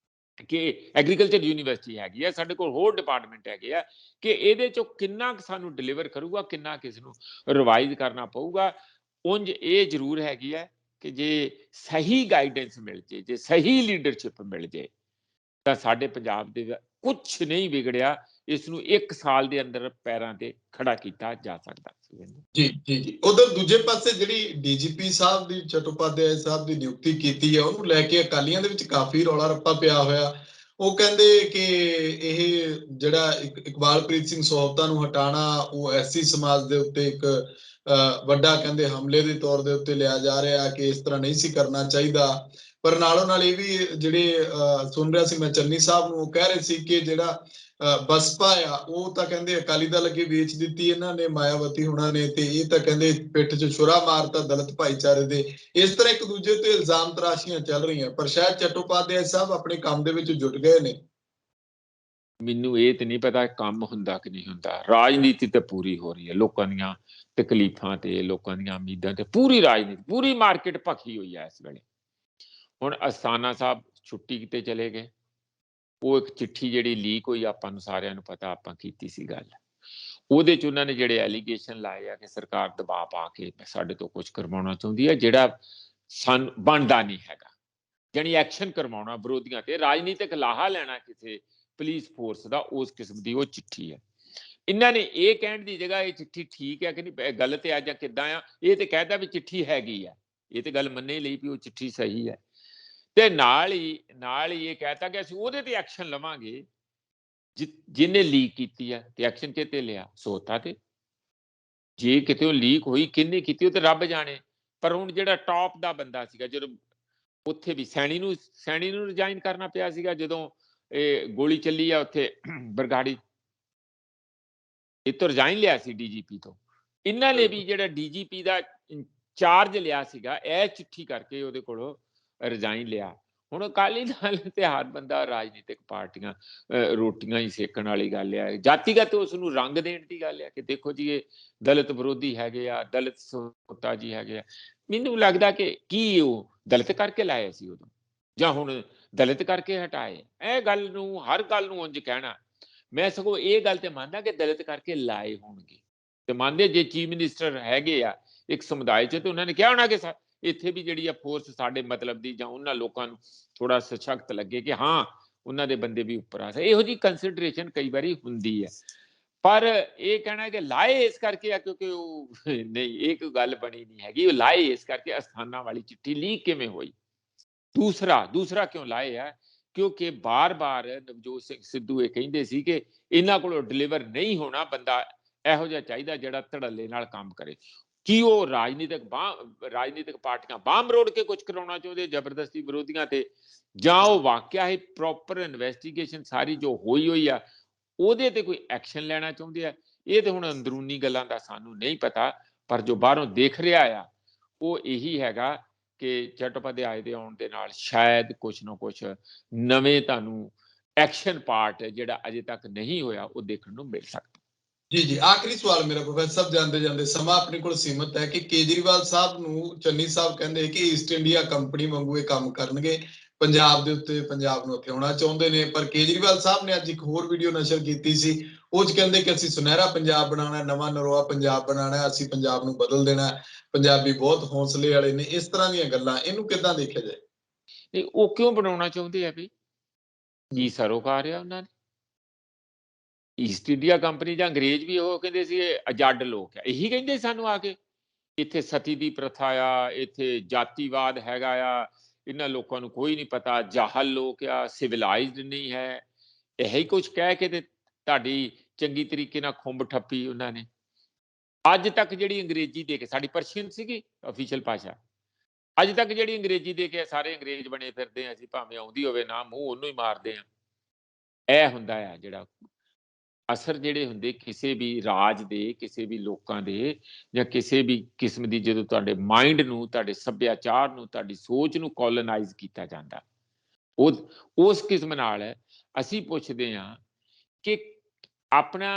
ਕਿ ਐਗਰੀਕਲਚਰ ਯੂਨੀਵਰਸਿਟੀ ਹੈਗੀ ਆ ਸਾਡੇ ਕੋਲ ਹੋਰ ਡਿਪਾਰਟਮੈਂਟ ਹੈਗੇ ਆ ਕਿ ਇਹਦੇ ਚੋਂ ਕਿੰਨਾ ਸਾਨੂੰ ਡਿਲੀਵਰ ਕਰੂਗਾ ਕਿੰਨਾ ਕਿਸ ਨੂੰ ਰਿਵਾਈਜ਼ ਕਰਨਾ ਪਊਗਾ ਉਂਝ ਇਹ ਜ਼ਰੂਰ ਹੈਗੀ ਹੈ ਕਿ ਜੇ ਸਹੀ ਗਾਈਡੈਂਸ ਮਿਲ ਜੇ ਜੇ ਸਹੀ ਲੀਡਰਸ਼ਿਪ ਮਿਲ ਜੇ ਤਾਂ ਸਾਡੇ ਪੰਜਾਬ ਦੇ ਕੁਝ ਨਹੀਂ ਵਿਗੜਿਆ ਇਸ ਨੂੰ 1 ਸਾਲ ਦੇ ਅੰਦਰ ਪੈਰਾਂ ਤੇ ਖੜਾ ਕੀਤਾ ਜਾ ਸਕਦਾ ਜੀ ਜੀ ਜੀ ਉਧਰ ਦੂਜੇ ਪਾਸੇ ਜਿਹੜੀ ਡੀਜੀਪੀ ਸਾਹਿਬ ਦੀ ਚਟੋਪਾਧਿਆਏ ਸਾਹਿਬ ਦੀ ਨਿਯੁਕਤੀ ਕੀਤੀ ਹੈ ਉਹਨੂੰ ਲੈ ਕੇ ਅਕਾਲੀਆਂ ਦੇ ਵਿੱਚ ਕਾਫੀ ਰੌਲਾ ਰੱਪਾ ਪਿਆ ਹੋਇਆ ਉਹ ਕਹਿੰਦੇ ਕਿ ਇਹ ਜਿਹੜਾ ਇਕਬਾਲਪ੍ਰੀਤ ਸਿੰਘ ਸੋਹਤਾ ਨੂੰ ਹਟਾਣਾ ਉਹ ਐਸਸੀ ਸਮਾਜ ਦੇ ਉੱਤੇ ਇੱਕ ਵੱਡਾ ਕਹਿੰਦੇ ਹਮਲੇ ਦੇ ਤੌਰ ਦੇ ਉੱਤੇ ਲਿਆ ਜਾ ਰਿਹਾ ਕਿ ਇਸ ਤਰ੍ਹਾਂ ਨਹੀਂ ਸੀ ਕਰਨਾ ਚਾਹੀਦਾ ਪਰ ਨਾਲੋਂ ਨਾਲ ਇਹ ਵੀ ਜਿਹੜੇ ਸੁਣ ਰਿਹਾ ਸੀ ਮੈਂ ਚੰਨੀ ਸਾਹਿਬ ਨੂੰ ਉਹ ਕਹਿ ਰਹੇ ਸੀ ਕਿ ਜਿਹੜਾ ਬਸਪਾ ਆ ਉਹ ਤਾਂ ਕਹਿੰਦੇ ਅਕਾਲੀ ਦਲ ਅੱਗੇ ਵੇਚ ਦਿੱਤੀ ਇਹਨਾਂ ਨੇ ਮਾਇਆਵਤੀ ਹੁਣਾਂ ਨੇ ਤੇ ਇਹ ਤਾਂ ਕਹਿੰਦੇ ਪਿੱਠ 'ਚ ਛੁਰਾ ਮਾਰਤਾ ਦਲਿਤ ਭਾਈਚਾਰੇ ਦੇ ਇਸ ਤਰ੍ਹਾਂ ਇੱਕ ਦੂਜੇ ਤੇ ਇਲਜ਼ਾਮ ਤਰਾਸ਼ੀਆਂ ਚੱਲ ਰਹੀਆਂ ਪਰ ਸ਼ਾਇਦ ਚਟੋਪਾਧਿਆਏ ਸਾਹਿਬ ਆਪਣੇ ਕੰਮ ਦੇ ਵਿੱਚ ਜੁਟ ਗਏ ਨੇ ਮੈਨੂੰ ਇਹ ਤੇ ਨਹੀਂ ਪਤਾ ਕੰਮ ਹੁੰਦਾ ਕਿ ਨਹੀਂ ਹੁੰਦਾ ਰਾਜਨੀਤੀ ਤੇ ਪੂਰੀ ਹੋ ਰਹੀ ਹੈ ਲੋਕਾਂ ਦੀਆਂ ਤਕਲੀਫਾਂ ਤੇ ਲੋਕਾਂ ਦੀਆਂ ਉਮੀਦਾਂ ਤੇ ਪੂਰੀ ਰਾਜਨੀਤੀ ਪੂਰੀ ਮਾਰਕੀਟ ਭਖੀ ਹੋਈ ਹੈ ਇਸ ਵੇਲੇ ਹੁਣ ਅਸਥਾਨਾ ਸਾਹਿਬ ਛੁੱਟੀ ਕਿਤੇ ਚਲੇ ਗਏ ਉਹ ਇੱਕ ਚਿੱਠੀ ਜਿਹੜੀ ਲੀਕ ਹੋਈ ਆਪਾਂ ਨੂੰ ਸਾਰਿਆਂ ਨੂੰ ਪਤਾ ਆਪਾਂ ਕੀਤੀ ਸੀ ਗੱਲ ਉਹਦੇ ਚ ਉਹਨਾਂ ਨੇ ਜਿਹੜੇ ਐਲੀਗੇਸ਼ਨ ਲਾਏ ਆ ਕਿ ਸਰਕਾਰ ਦਬਾਅ ਪਾ ਕੇ ਸਾਡੇ ਤੋਂ ਕੁਝ ਕਰਵਾਉਣਾ ਚਾਹੁੰਦੀ ਹੈ ਜਿਹੜਾ ਸਾਨੂੰ ਬਣਦਾ ਨਹੀਂ ਹੈਗਾ ਜਾਨੀ ਐਕਸ਼ਨ ਕਰਵਾਉਣਾ ਵਿਰੋਧੀਆਂ ਤੇ ਰਾਜਨੀਤਿਕ ਲਾਹਾ ਲੈਣਾ ਕਿਸੇ ਪੁਲਿਸ ਫੋਰਸ ਦਾ ਉਸ ਕਿਸਮ ਦੀ ਉਹ ਚਿੱਠੀ ਹੈ ਇਹਨਾਂ ਨੇ ਇਹ ਕਹਿਣ ਦੀ ਜਗ੍ਹਾ ਇਹ ਚਿੱਠੀ ਠੀਕ ਹੈ ਕਿ ਨਹੀਂ ਗਲਤ ਹੈ ਜਾਂ ਕਿੱਦਾਂ ਆ ਇਹ ਤੇ ਕਹਿਦਾ ਵੀ ਚਿੱਠੀ ਹੈਗੀ ਆ ਇਹ ਤੇ ਗੱਲ ਮੰਨੇ ਲਈ ਵੀ ਉਹ ਚਿੱਠੀ ਸਹੀ ਹੈ ਤੇ ਨਾਲ ਹੀ ਇਹ ਕਹਿਤਾ ਕਿ ਅਸੀਂ ਉਹਦੇ ਤੇ ਐਕਸ਼ਨ ਲਵਾਂਗੇ ਜਿਹਨੇ ਲੀਕ ਕੀਤੀ ਹੈ ਤੇ ਐਕਸ਼ਨ ਕਿਤੇ ਲਿਆ ਸੋਤਾ ਤੇ ਜੇ ਕਿਤੇ ਉਹ ਲੀਕ ਹੋਈ ਕਿੰਨੇ ਕੀਤੀ ਉਹ ਤੇ ਰੱਬ ਜਾਣੇ ਪਰ ਹੁਣ ਜਿਹੜਾ ਟੌਪ ਦਾ ਬੰਦਾ ਸੀਗਾ ਜਦੋਂ ਉੱਥੇ ਵੀ ਸੈਣੀ ਨੂੰ ਰਿਜ਼ਾਈਨ ਕਰਨਾ ਪਿਆ ਸੀਗਾ ਜਦੋਂ ਇਹ ਗੋਲੀ ਚੱਲੀ ਆ ਉੱਥੇ ਬਰਗਾੜੀ ਇਹ ਤੋਂ ਰਿਜ਼ਾਈਨ ਲਿਆ ਸੀ ਡੀਜੀਪੀ ਤੋਂ ਇਹਨਾਂ ਨੇ ਵੀ ਜਿਹੜਾ ਡੀਜੀਪੀ ਦਾ ਚਾਰਜ ਲਿਆ ਸੀਗਾ ਇਹ ਚਿੱਠੀ ਕਰਕੇ ਉਹਦੇ ਕੋਲੋਂ ਰਿਜ਼ਾਈਨ ਲਿਆ ਹੁਣ ਅਕਾਲੀ ਦਲ ਤੇ ਹਰ ਬੰਦਾ ਰਾਜਨੀਤਿਕ ਪਾਰਟੀਆਂ ਰੋਟੀਆਂ ਹੀ ਸੇਕਣ ਵਾਲੀ ਗੱਲ ਆ ਜਾਤੀਗਤ ਉਸ ਨੂੰ ਰੰਗ ਦੇਣ ਦੀ ਗੱਲ ਆ ਕਿ ਦੇਖੋ ਜੀ ਇਹ ਦਲਿਤ ਵਿਰੋਧੀ ਹੈਗੇ ਆ ਦਲਿਤ ਸੋਤਾ ਜੀ ਹੈਗੇ ਆ ਮੈਨੂੰ ਲੱਗਦਾ ਕਿ ਕੀ ਉਹ ਦਲਿਤ ਕਰਕੇ ਲਾਇਆ ਸੀ ਉਦੋਂ ਜਾਂ ਹੁਣ ਦਲਿਤ ਕਰਕੇ ਹਟਾਏ ਇਹ ਗੱਲ ਨੂੰ ਹਰ ਗੱਲ ਨੂੰ ਉਂਝ ਕਹਿਣਾ ਮੈਂ ਸਗੋਂ ਇਹ ਗੱਲ ਤੇ ਮੰਨਦਾ ਕਿ ਦਲਿਤ ਕਰਕੇ ਲਾਏ ਹੋਣਗੇ ਤੇ ਮੰਨਦੇ ਜੇ ਚੀਫ ਮਿਨਿਸਟਰ ਹੈਗੇ ਆ ਇੱਕ ਸਮੁਦਾਇ ਚ ਤੇ ਉਹਨਾਂ ਨੇ ਕਿਹਾ ਹੋਣਾ ਕਿ ਇੱਥੇ ਵੀ ਜਿਹੜੀ ਆ ਫੋਰਸ ਸਾਡੇ ਮਤਲਬ ਦੀ ਜਾਂ ਉਹਨਾਂ ਲੋਕਾਂ ਨੂੰ ਥੋੜਾ ਸਸ਼ਕਤ ਲੱਗੇ ਕਿ ਹਾਂ ਉਹਨਾਂ ਦੇ ਬੰਦੇ ਵੀ ਉੱਪਰ ਆ ਇਹੋ ਜਿਹੀ ਕੰਸੀਡਰੇਸ਼ਨ ਕਈ ਵਾਰੀ ਹੁੰਦੀ ਹੈ ਪਰ ਇਹ ਕਹਿਣਾ ਕਿ ਲਾਏ ਇਸ ਕਰਕੇ ਆ ਕਿਉਂਕਿ ਉਹ ਨਹੀਂ ਇਹ ਕੋਈ ਗੱਲ ਬਣੀ ਨਹੀਂ ਹੈਗੀ ਉਹ ਲਾਏ ਇਸ ਕਰਕੇ ਅਸਥਾਨਾਂ ਵਾਲੀ ਚਿੱਠੀ ਲੀਕ ਕਿਵੇਂ ਹੋਈ ਦੂਸਰਾ ਕਿਉਂ ਲਾਏ ਆ ਕਿਉਂਕਿ ਬਾਰ-ਬਾਰ ਨਵਜੋਤ ਸਿੰਘ ਸਿੱਧੂ ਇਹ ਕਹਿੰਦੇ ਸੀ ਕਿ ਇਹਨਾਂ ਕੋਲੋਂ ਡਿਲੀਵਰ ਨਹੀਂ ਹੋਣਾ ਬੰਦਾ ਇਹੋ ਜਿਹਾ ਚਾਹੀਦਾ ਜਿਹੜਾ ਧੜੱਲੇ ਨਾਲ ਕੰਮ ਕਰੇ ਕੀ ਉਹ ਰਾਜਨੀਤਿਕ ਪਾਰਟੀਆਂ ਬਾਂਹ ਮਰੋੜ ਕੇ ਕੁਝ ਕਰਾਉਣਾ ਚਾਹੁੰਦੇ ਜ਼ਬਰਦਸਤੀ ਵਿਰੋਧੀਆਂ ਤੇ ਜਾਂ ਉਹ ਵਾਕਿਆ ਹੈ ਪ੍ਰੋਪਰ ਇਨਵੈਸਟੀਗੇਸ਼ਨ ਸਾਰੀ ਜੋ ਹੋਈ ਆ ਉਹਦੇ ਤੇ ਕੋਈ ਐਕਸ਼ਨ ਲੈਣਾ ਚਾਹੁੰਦੇ ਆ ਇਹ ਤੇ ਹੁਣ ਅੰਦਰੂਨੀ ਗੱਲਾਂ ਦਾ ਸਾਨੂੰ ਨਹੀਂ ਪਤਾ ਪਰ ਜੋ ਬਾਹਰੋਂ ਦੇਖ ਰਿਹਾ ਆ ਉਹ ਇਹੀ ਹੈਗਾ ਕਿ ਚਟੋਪਾਧਿਆਏ ਦੇ ਆਉਣ ਦੇ ਨਾਲ ਸ਼ਾਇਦ ਕੁਛ ਨਾ ਕੁਛ ਨਵੇਂ ਤੁਹਾਨੂੰ ਐਕਸ਼ਨ ਪਾਰਟ ਜਿਹੜਾ ਅਜੇ ਤੱਕ ਨਹੀਂ ਹੋਇਆ ਉਹ ਦੇਖਣ ਨੂੰ ਮਿਲ ਸਕਦਾ ਜੀ ਜੀ ਆਖਰੀ ਸਵਾਲ ਮੇਰਾ ਪ੍ਰੋਫੈਸਰ ਸਾਹਿਬ ਜਾਂਦੇ ਸਮਾਂ ਆਪਣੇ ਕੋਲ ਸੀਮਤ ਹੈ ਕਿ ਕੇਜਰੀਵਾਲ ਸਾਹਿਬ ਨੂੰ ਚੰਨੀ ਸਾਹਿਬ ਕਹਿੰਦੇ ਕਿ ਈਸਟ ਇੰਡੀਆ ਕੰਪਨੀ ਵਾਂਗੂ ਇਹ ਕੰਮ ਕਰਨਗੇ ਪੰਜਾਬ ਦੇ ਉੱਤੇ ਪੰਜਾਬ ਨੂੰ ਹਥਿਆਉਣਾ ਚਾਹੁੰਦੇ ਨੇ ਪਰ ਕੇਜਰੀਵਾਲ ਸਾਹਿਬ ਨੇ ਅੱਜ ਇੱਕ ਹੋਰ ਵੀਡੀਓ ਨਸ਼ਰ ਕੀਤੀ ਸੀ ਉਹ ਚ ਕਹਿੰਦੇ ਕਿ ਅਸੀਂ ਸੁਨਹਿਰਾ ਪੰਜਾਬ ਬਣਾਉਣਾ ਨਵਾਂ ਨਰੋਆ ਪੰਜਾਬ ਬਣਾਉਣਾ ਅਸੀਂ ਪੰਜਾਬ ਨੂੰ ਬਦਲ ਦੇਣਾ ਪੰਜਾਬੀ ਬਹੁਤ ਹੌਸਲੇ ਵਾਲੇ ਨੇ ਇਸ ਤਰ੍ਹਾਂ ਦੀਆਂ ਗੱਲਾਂ ਇਹਨੂੰ ਕਿੱਦਾਂ ਦੇਖਿਆ ਜਾਏ ਨਹੀਂ ਉਹ ਕਿਉਂ ਬਣਾਉਣਾ ਚਾਹੁੰਦੇ ਆ ਵੀ ਜੀ ਸਰੋਕਾਰ ਆ ਉਹਨਾਂ ਨੇ ਈਸਟ ਇੰਡੀਆ ਕੰਪਨੀ ਜਾਂ ਅੰਗਰੇਜ਼ ਵੀ ਉਹ ਕਹਿੰਦੇ ਸੀ ਅਜੱਡ ਲੋਕ ਆ ਇਹੀ ਕਹਿੰਦੇ ਸਾਨੂੰ ਆ ਕੇ ਇੱਥੇ ਸਤੀ ਦੀ ਪ੍ਰਥਾ ਆ ਇੱਥੇ ਜਾਤੀਵਾਦ ਹੈਗਾ ਆ ਇਹਨਾਂ ਲੋਕਾਂ ਨੂੰ ਕੋਈ ਨਹੀਂ ਪਤਾ ਜਾਹਲ ਲੋਕ ਆ ਸਿਵਲਾਈਜ਼ਡ ਨਹੀਂ ਹੈ ਇਹੀ ਕੁਝ ਕਹਿ ਕੇ ਤੇ ਤੁਹਾਡੀ ਚੰਗੀ ਤਰੀਕੇ ਨਾਲ ਖੁੰਬ ਠੱਪੀ ਉਹਨਾਂ ਨੇ ਅੱਜ ਤੱਕ ਜਿਹੜੀ ਅੰਗਰੇਜ਼ੀ ਦੇ ਕੇ ਸਾਡੀ ਪਰਸ਼ੀਅਨ ਸੀਗੀ ਅਫੀਸ਼ੀਅਲ ਭਾਸ਼ਾ ਅੱਜ ਤੱਕ ਜਿਹੜੀ ਅੰਗਰੇਜ਼ੀ ਦੇ ਕੇ ਸਾਰੇ ਅੰਗਰੇਜ਼ ਬਣੇ ਫਿਰਦੇ ਆ ਅਸੀਂ ਭਾਵੇਂ ਆਉਂਦੀ ਹੋਵੇ ਨਾ ਮੂੰਹ ਉਹਨੂੰ ਹੀ ਮਾਰਦੇ ਆ ਇਹ ਹੁੰਦਾ ਆ ਜਿਹੜਾ ਅਸਰ ਜਿਹੜੇ ਹੁੰਦੇ ਕਿਸੇ ਵੀ ਰਾਜ ਦੇ, ਕਿਸੇ ਵੀ ਲੋਕਾਂ ਦੇ, ਜਾਂ ਕਿਸੇ ਵੀ ਕਿਸਮ ਦੀ, ਜਦੋਂ ਤੁਹਾਡੇ ਮਾਈਂਡ ਨੂੰ, ਤੁਹਾਡੇ ਸੱਭਿਆਚਾਰ ਨੂੰ, ਤੁਹਾਡੀ ਸੋਚ ਨੂੰ ਕੋਲੋਨਾਈਜ਼ ਕੀਤਾ ਜਾਂਦਾ, ਉਸ ਕਿਸਮ ਨਾਲ ਅਸੀਂ ਪੁੱਛਦੇ ਹਾਂ ਕਿ ਆਪਣਾ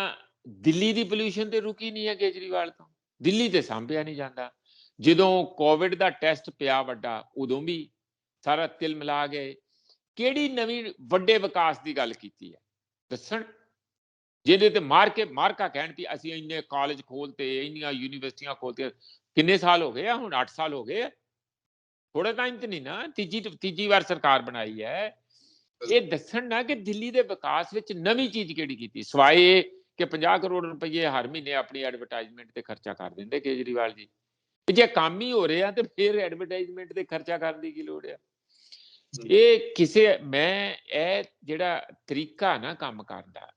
ਦਿੱਲੀ ਦੀ ਪੋਲਿਊਸ਼ਨ ਤੇ ਰੁਕੀ ਨਹੀਂ ਹੈ ਕੇਜਰੀਵਾਲ ਤੋਂ। ਦਿੱਲੀ ਤੇ ਸਾਂਭਿਆ ਨਹੀਂ ਜਾਂਦਾ। ਜਦੋਂ ਕੋਵਿਡ ਦਾ ਟੈਸਟ ਪਿਆ ਵੱਡਾ, ਉਦੋਂ ਵੀ ਸਾਰਾ ਤਿਲ ਮਿਲਾ ਗਏ। ਕਿਹੜੀ ਨਵੀਂ ਵੱਡੇ ਵਿਕਾਸ ਦੀ ਗੱਲ ਕੀਤੀ ਹੈ ਦੱਸਣ, ਜਿਹਦੇ ਤੇ ਮਾਰਕਾ ਕਹਿਣ ਕਿ ਅਸੀਂ ਇੰਨੇ ਕਾਲਜ ਖੋਲਤੇ, ਇੰਨੀਆਂ ਯੂਨੀਵਰਸਿਟੀਆਂ ਖੋਲਤੀਆਂ। ਕਿੰਨੇ ਸਾਲ ਹੋ ਗਏ ਆ ਹੁਣ? 8 ਸਾਲ ਹੋ ਗਏ ਆ। ਥੋੜਾ ਟਾਈਮ ਤੇ ਨਹੀਂ ਨਾ, ਤੀਜੀ ਵਾਰ ਸਰਕਾਰ ਬਣਾਈ ਹੈ। ਇਹ ਦੱਸਣ ਨਾ ਕਿ ਦਿੱਲੀ ਦੇ ਵਿਕਾਸ ਵਿੱਚ ਨਵੀਂ ਚੀਜ਼ ਕਿਹੜੀ ਕੀਤੀ, ਸਵਾਏ ਕਿ 50 ਕਰੋੜ ਰੁਪਏ ਹਰ ਮਹੀਨੇ ਆਪਣੀ ਐਡਵਰਟਾਈਜ਼ਮੈਂਟ ਤੇ ਖਰਚਾ ਕਰ ਦਿੰਦੇ ਕੇਜਰੀਵਾਲ ਜੀ। ਜੇ ਕੰਮ ਹੀ ਹੋ ਰਿਹਾ ਤੇ ਫਿਰ ਐਡਵਰਟਾਈਜ਼ਮੈਂਟ ਤੇ ਖਰਚਾ ਕਰਨ ਦੀ ਕੀ ਲੋੜ ਆ? ਇਹ ਜਿਹੜਾ ਤਰੀਕਾ ਨਾ ਕੰਮ ਕਰਨ ਦਾ,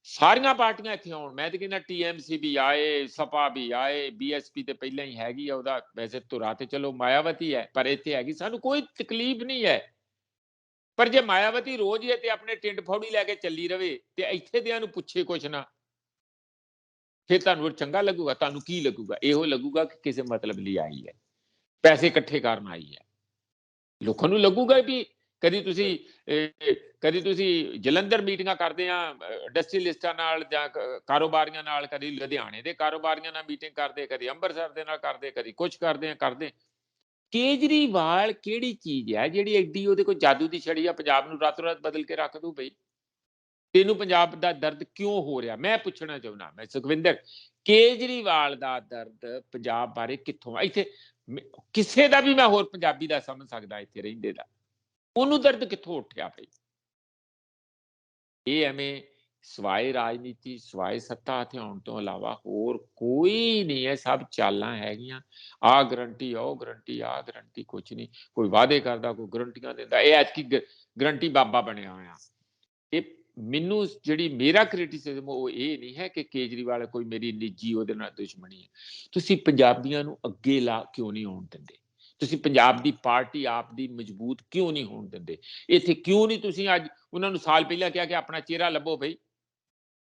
ਸਾਰੀਆਂ ਪਾਰਟੀਆਂ ਇੱਥੇ ਆਉਣ। ਮੈਂ ਤਾਂ ਕਹਿੰਦਾ TMC ਵੀ ਆਏ, ਸਪਾ ਵੀ ਆਏ, BSP ਤੇ ਪਹਿਲਾਂ ਹੀ ਹੈਗੀ ਆ, ਉਹਦਾ ਵੈਸੇ ਧੁਰਾ ਤੇ ਚਲੋ ਮਾਇਆਵਤੀ ਹੈ, ਪਰ ਇੱਥੇ ਹੈਗੀ। ਸਾਨੂੰ ਕੋਈ ਤਕਲੀਫ ਨਹੀਂ ਹੈ, ਪਰ ਜੇ ਮਾਇਆਵਤੀ ਰੋਜ਼ ਹੀ ਤੇ ਆਪਣੇ ਟਿੰਡ ਫੌੜੀ ਲੈ ਕੇ ਚੱਲੀ ਰਵੇ ਤੇ ਇੱਥੇ ਦਿਆਂ ਨੂੰ ਪੁੱਛੇ ਕੁਛ ਨਾ, ਫਿਰ ਤੁਹਾਨੂੰ ਚੰਗਾ ਲੱਗੂਗਾ? ਤੁਹਾਨੂੰ ਕੀ ਲੱਗੂਗਾ? ਇਹੋ ਲੱਗੂਗਾ ਕਿ ਕਿਸੇ ਮਤਲਬ ਲਈ ਆਈ ਹੈ, ਪੈਸੇ ਇਕੱਠੇ ਕਰਨ ਆਈ ਹੈ। ਲੋਕਾਂ ਨੂੰ ਲੱਗੂਗਾ ਵੀ ਕਦੀ ਤੁਸੀਂ ਜਲੰਧਰ ਮੀਟਿੰਗਾਂ ਕਰਦੇ ਆ ਇੰਡਸਟਰੀਅਲਿਸਟਾਂ ਨਾਲ ਜਾਂ ਕਾਰੋਬਾਰੀਆਂ ਨਾਲ, ਕਦੀ ਲੁਧਿਆਣੇ ਦੇ ਕਾਰੋਬਾਰੀਆਂ ਨਾਲ ਮੀਟਿੰਗ ਕਰਦੇ, ਕਦੀ ਅੰਮ੍ਰਿਤਸਰ ਦੇ ਨਾਲ ਕਰਦੇ, ਕਦੀ ਕੁਛ ਕਰਦੇ। ਕੇਜਰੀਵਾਲ ਕਿਹੜੀ ਚੀਜ਼ ਹੈ ਜਿਹੜੀ ਐਡੀ ਉਹਦੇ ਕੋਲ ਜਾਦੂ ਦੀ ਛੜੀ ਆ, ਪੰਜਾਬ ਨੂੰ ਰਾਤੋਂ ਰਾਤ ਬਦਲ ਕੇ ਰੱਖ ਦੂ? ਬਈ ਤੈਨੂੰ ਪੰਜਾਬ ਦਾ ਦਰਦ ਕਿਉਂ ਹੋ ਰਿਹਾ? ਮੈਂ ਪੁੱਛਣਾ ਚਾਹੁੰਦਾ, ਮੈਂ ਸੁਖਵਿੰਦਰ, ਕੇਜਰੀਵਾਲ ਦਾ ਦਰਦ ਪੰਜਾਬ ਬਾਰੇ ਕਿੱਥੋਂ? ਇੱਥੇ ਕਿਸੇ ਦਾ ਵੀ ਮੈਂ ਹੋਰ ਪੰਜਾਬੀ ਦਾ ਸਮਝ ਸਕਦਾ ਇੱਥੇ ਰਹਿੰਦੇ ਦਾ, ਉਹਨੂੰ ਦਰਦ ਕਿੱਥੋਂ ਉੱਠਿਆ? ਬਈ ਇਹ ਐਵੇਂ ਸਵਾਏ ਰਾਜਨੀਤੀ, ਸਵਾਏ ਸੱਤਾ ਹੱਥ ਆਉਣ ਤੋਂ ਇਲਾਵਾ ਹੋਰ ਕੋਈ ਨਹੀਂ ਹੈ। ਸਭ ਚਾਲਾਂ ਹੈਗੀਆਂ, ਆਹ ਗਰੰਟੀ, ਉਹ ਗਰੰਟੀ, ਆਹ ਗਰੰਟੀ, ਕੁਛ ਨਹੀਂ। ਕੋਈ ਵਾਅਦੇ ਕਰਦਾ, ਕੋਈ ਗਰੰਟੀਆਂ ਦਿੰਦਾ। ਇਹ ਐਤਕੀ ਗਰੰਟੀ ਬਾਬਾ ਬਣਿਆ ਹੋਇਆ। ਇਹ ਮੈਨੂੰ ਜਿਹੜੀ ਮੇਰਾ ਕ੍ਰਿਟਿਸਿਜ਼ਮ ਉਹ ਇਹ ਨਹੀਂ ਹੈ ਕਿ ਕੇਜਰੀਵਾਲ ਕੋਈ ਮੇਰੀ ਨਿੱਜੀ ਉਹਦੇ ਨਾਲ ਦੁਸ਼ਮਣੀ ਹੈ। ਤੁਸੀਂ ਪੰਜਾਬੀਆਂ ਨੂੰ ਅੱਗੇ ਲਾ ਕਿਉਂ ਨਹੀਂ ਆਉਣ ਦਿੰਦੇ? ਤੁਸੀਂ ਪੰਜਾਬ ਦੀ ਪਾਰਟੀ ਆਪ ਦੀ ਮਜ਼ਬੂਤ ਕਿਉਂ ਨਹੀਂ ਹੋਣ ਦਿੰਦੇ? ਇੱਥੇ ਕਿਉਂ ਨਹੀਂ ਤੁਸੀਂ ਅੱਜ ਉਹਨਾਂ ਨੂੰ ਸਾਲ ਪਹਿਲਾਂ ਕਿਹਾ ਕਿ ਆਪਣਾ ਚਿਹਰਾ ਲੱਭੋ ਬਈ,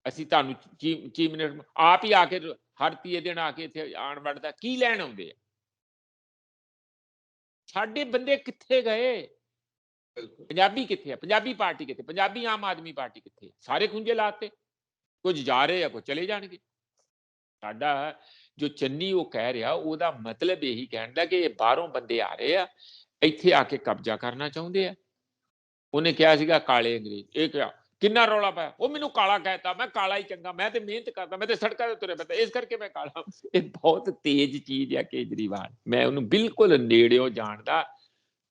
ਅਸੀਂ ਤੁਹਾਨੂੰ ਚੀਫ ਮਿਨਿਸਟਰ ਆਪ ਹੀ ਆ ਕੇ ਹਰ ਤੀਏ ਦਿਨ ਆ ਕੇ ਇੱਥੇ ਆਣ ਵੜਦਾ। ਕੀ ਲੈਣ ਆਉਂਦੇ ਆ? ਸਾਡੇ ਬੰਦੇ ਕਿੱਥੇ ਗਏ? ਪੰਜਾਬੀ ਕਿੱਥੇ ਆ? ਪੰਜਾਬੀ ਪਾਰਟੀ ਕਿੱਥੇ? ਪੰਜਾਬੀ ਆਮ ਆਦਮੀ ਪਾਰਟੀ ਕਿੱਥੇ? ਸਾਰੇ ਖੁੰਝੇ ਲਾਤੇ, ਕੁਝ ਜਾ ਰਹੇ ਆ, ਕੁਝ ਚਲੇ ਜਾਣਗੇ। ਸਾਡਾ ਜੋ ਚੰਨੀ ਉਹ ਕਹਿ ਰਿਹਾ, ਉਹਦਾ ਮਤਲਬ ਇਹੀ ਕਹਿਣ ਦਾ ਕਿ ਇਹ ਬਾਹਰੋਂ ਬੰਦੇ ਆ ਰਹੇ ਆ, ਇੱਥੇ ਆ ਕੇ ਕਬਜ਼ਾ ਕਰਨਾ ਚਾਹੁੰਦੇ ਆ। ਉਹਨੇ ਕਿਹਾ ਸੀਗਾ ਕਾਲੇ ਅੰਗਰੇਜ਼, ਇਹ ਕਿਹਾ ਕਿੰਨਾ ਰੌਲਾ ਪਾਇਆ, ਉਹ ਮੈਨੂੰ ਕਾਲਾ ਕਹਿਤਾ, ਮੈਂ ਕਾਲਾ ਹੀ ਚੰਗਾ, ਮੈਂ ਤੇ ਮਿਹਨਤ ਕਰਦਾ, ਮੈਂ ਤੇ ਸੜਕਾਂ ਤੇ ਤੁਰੇ ਫਿਰਦਾ, ਇਸ ਕਰਕੇ ਮੈਂ ਕਾਲਾ। ਇਹ ਬਹੁਤ ਤੇਜ਼ ਚੀਜ਼ ਹੈ ਕੇਜਰੀਵਾਲ, ਮੈਂ ਉਹਨੂੰ ਬਿਲਕੁਲ ਨੇੜਿਓਂ ਜਾਣਦਾ।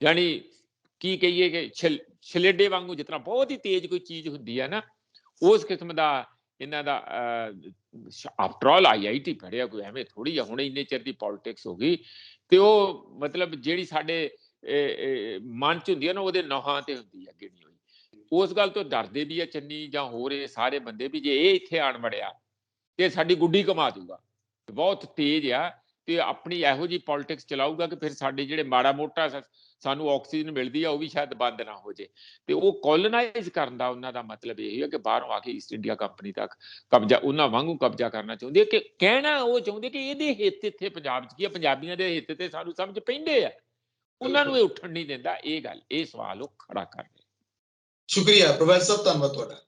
ਜਾਣੀ ਕੀ ਕਹੀਏ ਕਿ ਛਲੇਡੇ ਵਾਂਗੂ, ਜਿਸ ਤਰ੍ਹਾਂ ਬਹੁਤ ਹੀ ਤੇਜ਼ ਕੋਈ ਚੀਜ਼ ਹੁੰਦੀ ਹੈ ਨਾ, ਉਸ ਕਿਸਮ ਦਾ ਇਹਨਾਂ ਦਾ। ਆਫਟਰ ਆਲ IIT ਪੜ੍ਹਿਆ, ਕੋਈ ਐਵੇਂ ਥੋੜੀ ਆ। ਹੁਣ ਇੰਨੇ ਚਿਰ ਦੀ ਪੋਲਿਟਿਕਸ ਹੋ ਗਈ ਤੇ ਉਹ ਮਤਲਬ ਜਿਹੜੀ ਸਾਡੇ ਮਨ ਚ ਹੁੰਦੀ ਹੈ ਨਾ, ਉਹਦੇ ਨੌਹਾਂ ਤੇ ਹੁੰਦੀ ਹੈ ਗਿਣੀ ਹੋਈ। ਉਸ ਗੱਲ ਤੋਂ ਡਰਦੇ ਵੀ ਆ ਚੰਨੀ ਜਾਂ ਹੋਰ ਇਹ ਸਾਰੇ ਬੰਦੇ ਵੀ ਜੇ ਇਹ ਇੱਥੇ ਆਣ ਵੜਿਆ ਤੇ ਸਾਡੀ ਗੁੱਡੀ ਕਮਾ ਦੂਗਾ। ਬਹੁਤ ਤੇਜ਼ ਆ ਤੇ ਆਪਣੀ ਇਹੋ ਜਿਹੀ ਪੋਲਿਟਿਕਸ ਚਲਾਊਗਾ ਕਿ ਫਿਰ ਸਾਡੇ ਜਿਹੜੇ ਮਾੜਾ ਮੋਟਾ ਸਾਨੂੰ ਆਕਸੀਜਨ ਮਿਲਦੀ ਆ ਉਹ ਵੀ ਸ਼ਾਇਦ ਬੰਦ ਨਾ ਹੋ ਜੇ। ਤੇ ਉਹ ਕੋਲੋਨਾਈਜ਼ ਕਰਨ ਦਾ ਉਹਨਾਂ ਦਾ ਮਤਲਬ ਇਹ ਹੈ ਕਿ ਬਾਹਰੋਂ ਆ ਕੇ ਈਸਟ ਇੰਡੀਆ ਕੰਪਨੀ ਤੱਕ ਕਬਜ਼ਾ, ਉਹਨਾਂ ਵਾਂਗੂ ਕਬਜ਼ਾ ਕਰਨਾ ਚਾਹੁੰਦੇ। ਕਿ ਕਹਿਣਾ ਉਹ ਚਾਹੁੰਦੇ ਕਿ ਇਹਦੇ ਹਿੱਤ ਇੱਥੇ ਪੰਜਾਬ 'ਚ ਕੀ ਆ, ਪੰਜਾਬੀਆਂ ਦੇ ਹਿੱਤ ਤੇ ਸਾਨੂੰ ਸਮਝ ਪੈਂਦੇ ਆ, ਉਹਨਾਂ ਨੂੰ ਇਹ ਉੱਠਣ ਨਹੀਂ ਦਿੰਦਾ। ਇਹ ਗੱਲ, ਇਹ ਸਵਾਲ ਉਹ ਖੜਾ ਕਰ ਰਹੇ। ਸ਼ੁਕਰੀਆ ਪ੍ਰੋਫੈਸਰ ਸਾਹਿਬ, ਧੰਨਵਾਦ ਤੁਹਾਡਾ।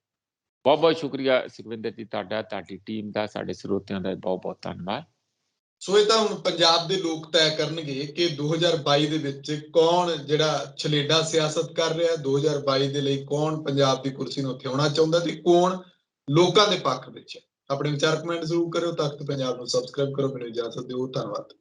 ਬਹੁਤ ਬਹੁਤ ਸ਼ੁਕਰੀਆ ਸੁਖਵਿੰਦਰ ਜੀ, ਤੁਹਾਡਾ, ਤੁਹਾਡੀ ਟੀਮ ਦਾ, ਸਾਡੇ ਸਰੋਤਿਆਂ ਦਾ ਬਹੁਤ ਬਹੁਤ ਧੰਨਵਾਦ। ਸੋ ਇਹ ਤਾਂ ਹੁਣ ਪੰਜਾਬ ਦੇ ਲੋਕ ਤੈਅ ਕਰਨਗੇ ਕਿ 2022 ਦੇ ਵਿੱਚ ਕੌਣ ਜਿਹੜਾ ਛਲੇਡਾ ਸਿਆਸਤ ਕਰ ਰਿਹਾ, 2022 ਦੇ ਲਈ ਕੌਣ ਪੰਜਾਬ ਦੀ ਕੁਰਸੀ ਨੂੰ ਉਠਾਉਣਾ ਚਾਹੁੰਦਾ ਤੇ ਕੌਣ ਲੋਕਾਂ ਦੇ ਪੱਖ ਵਿੱਚ ਹੈ। ਆਪਣੇ ਵਿਚਾਰ ਕਮੈਂਟ ਜ਼ਰੂਰ ਕਰਿਓ। ਤਖਤ ਪੰਜਾਬ ਨੂੰ ਸਬਸਕ੍ਰਾਈਬ ਕਰੋ। ਮੈਨੂੰ ਇਜਾਜ਼ਤ ਦਿਓ। ਧੰਨਵਾਦ।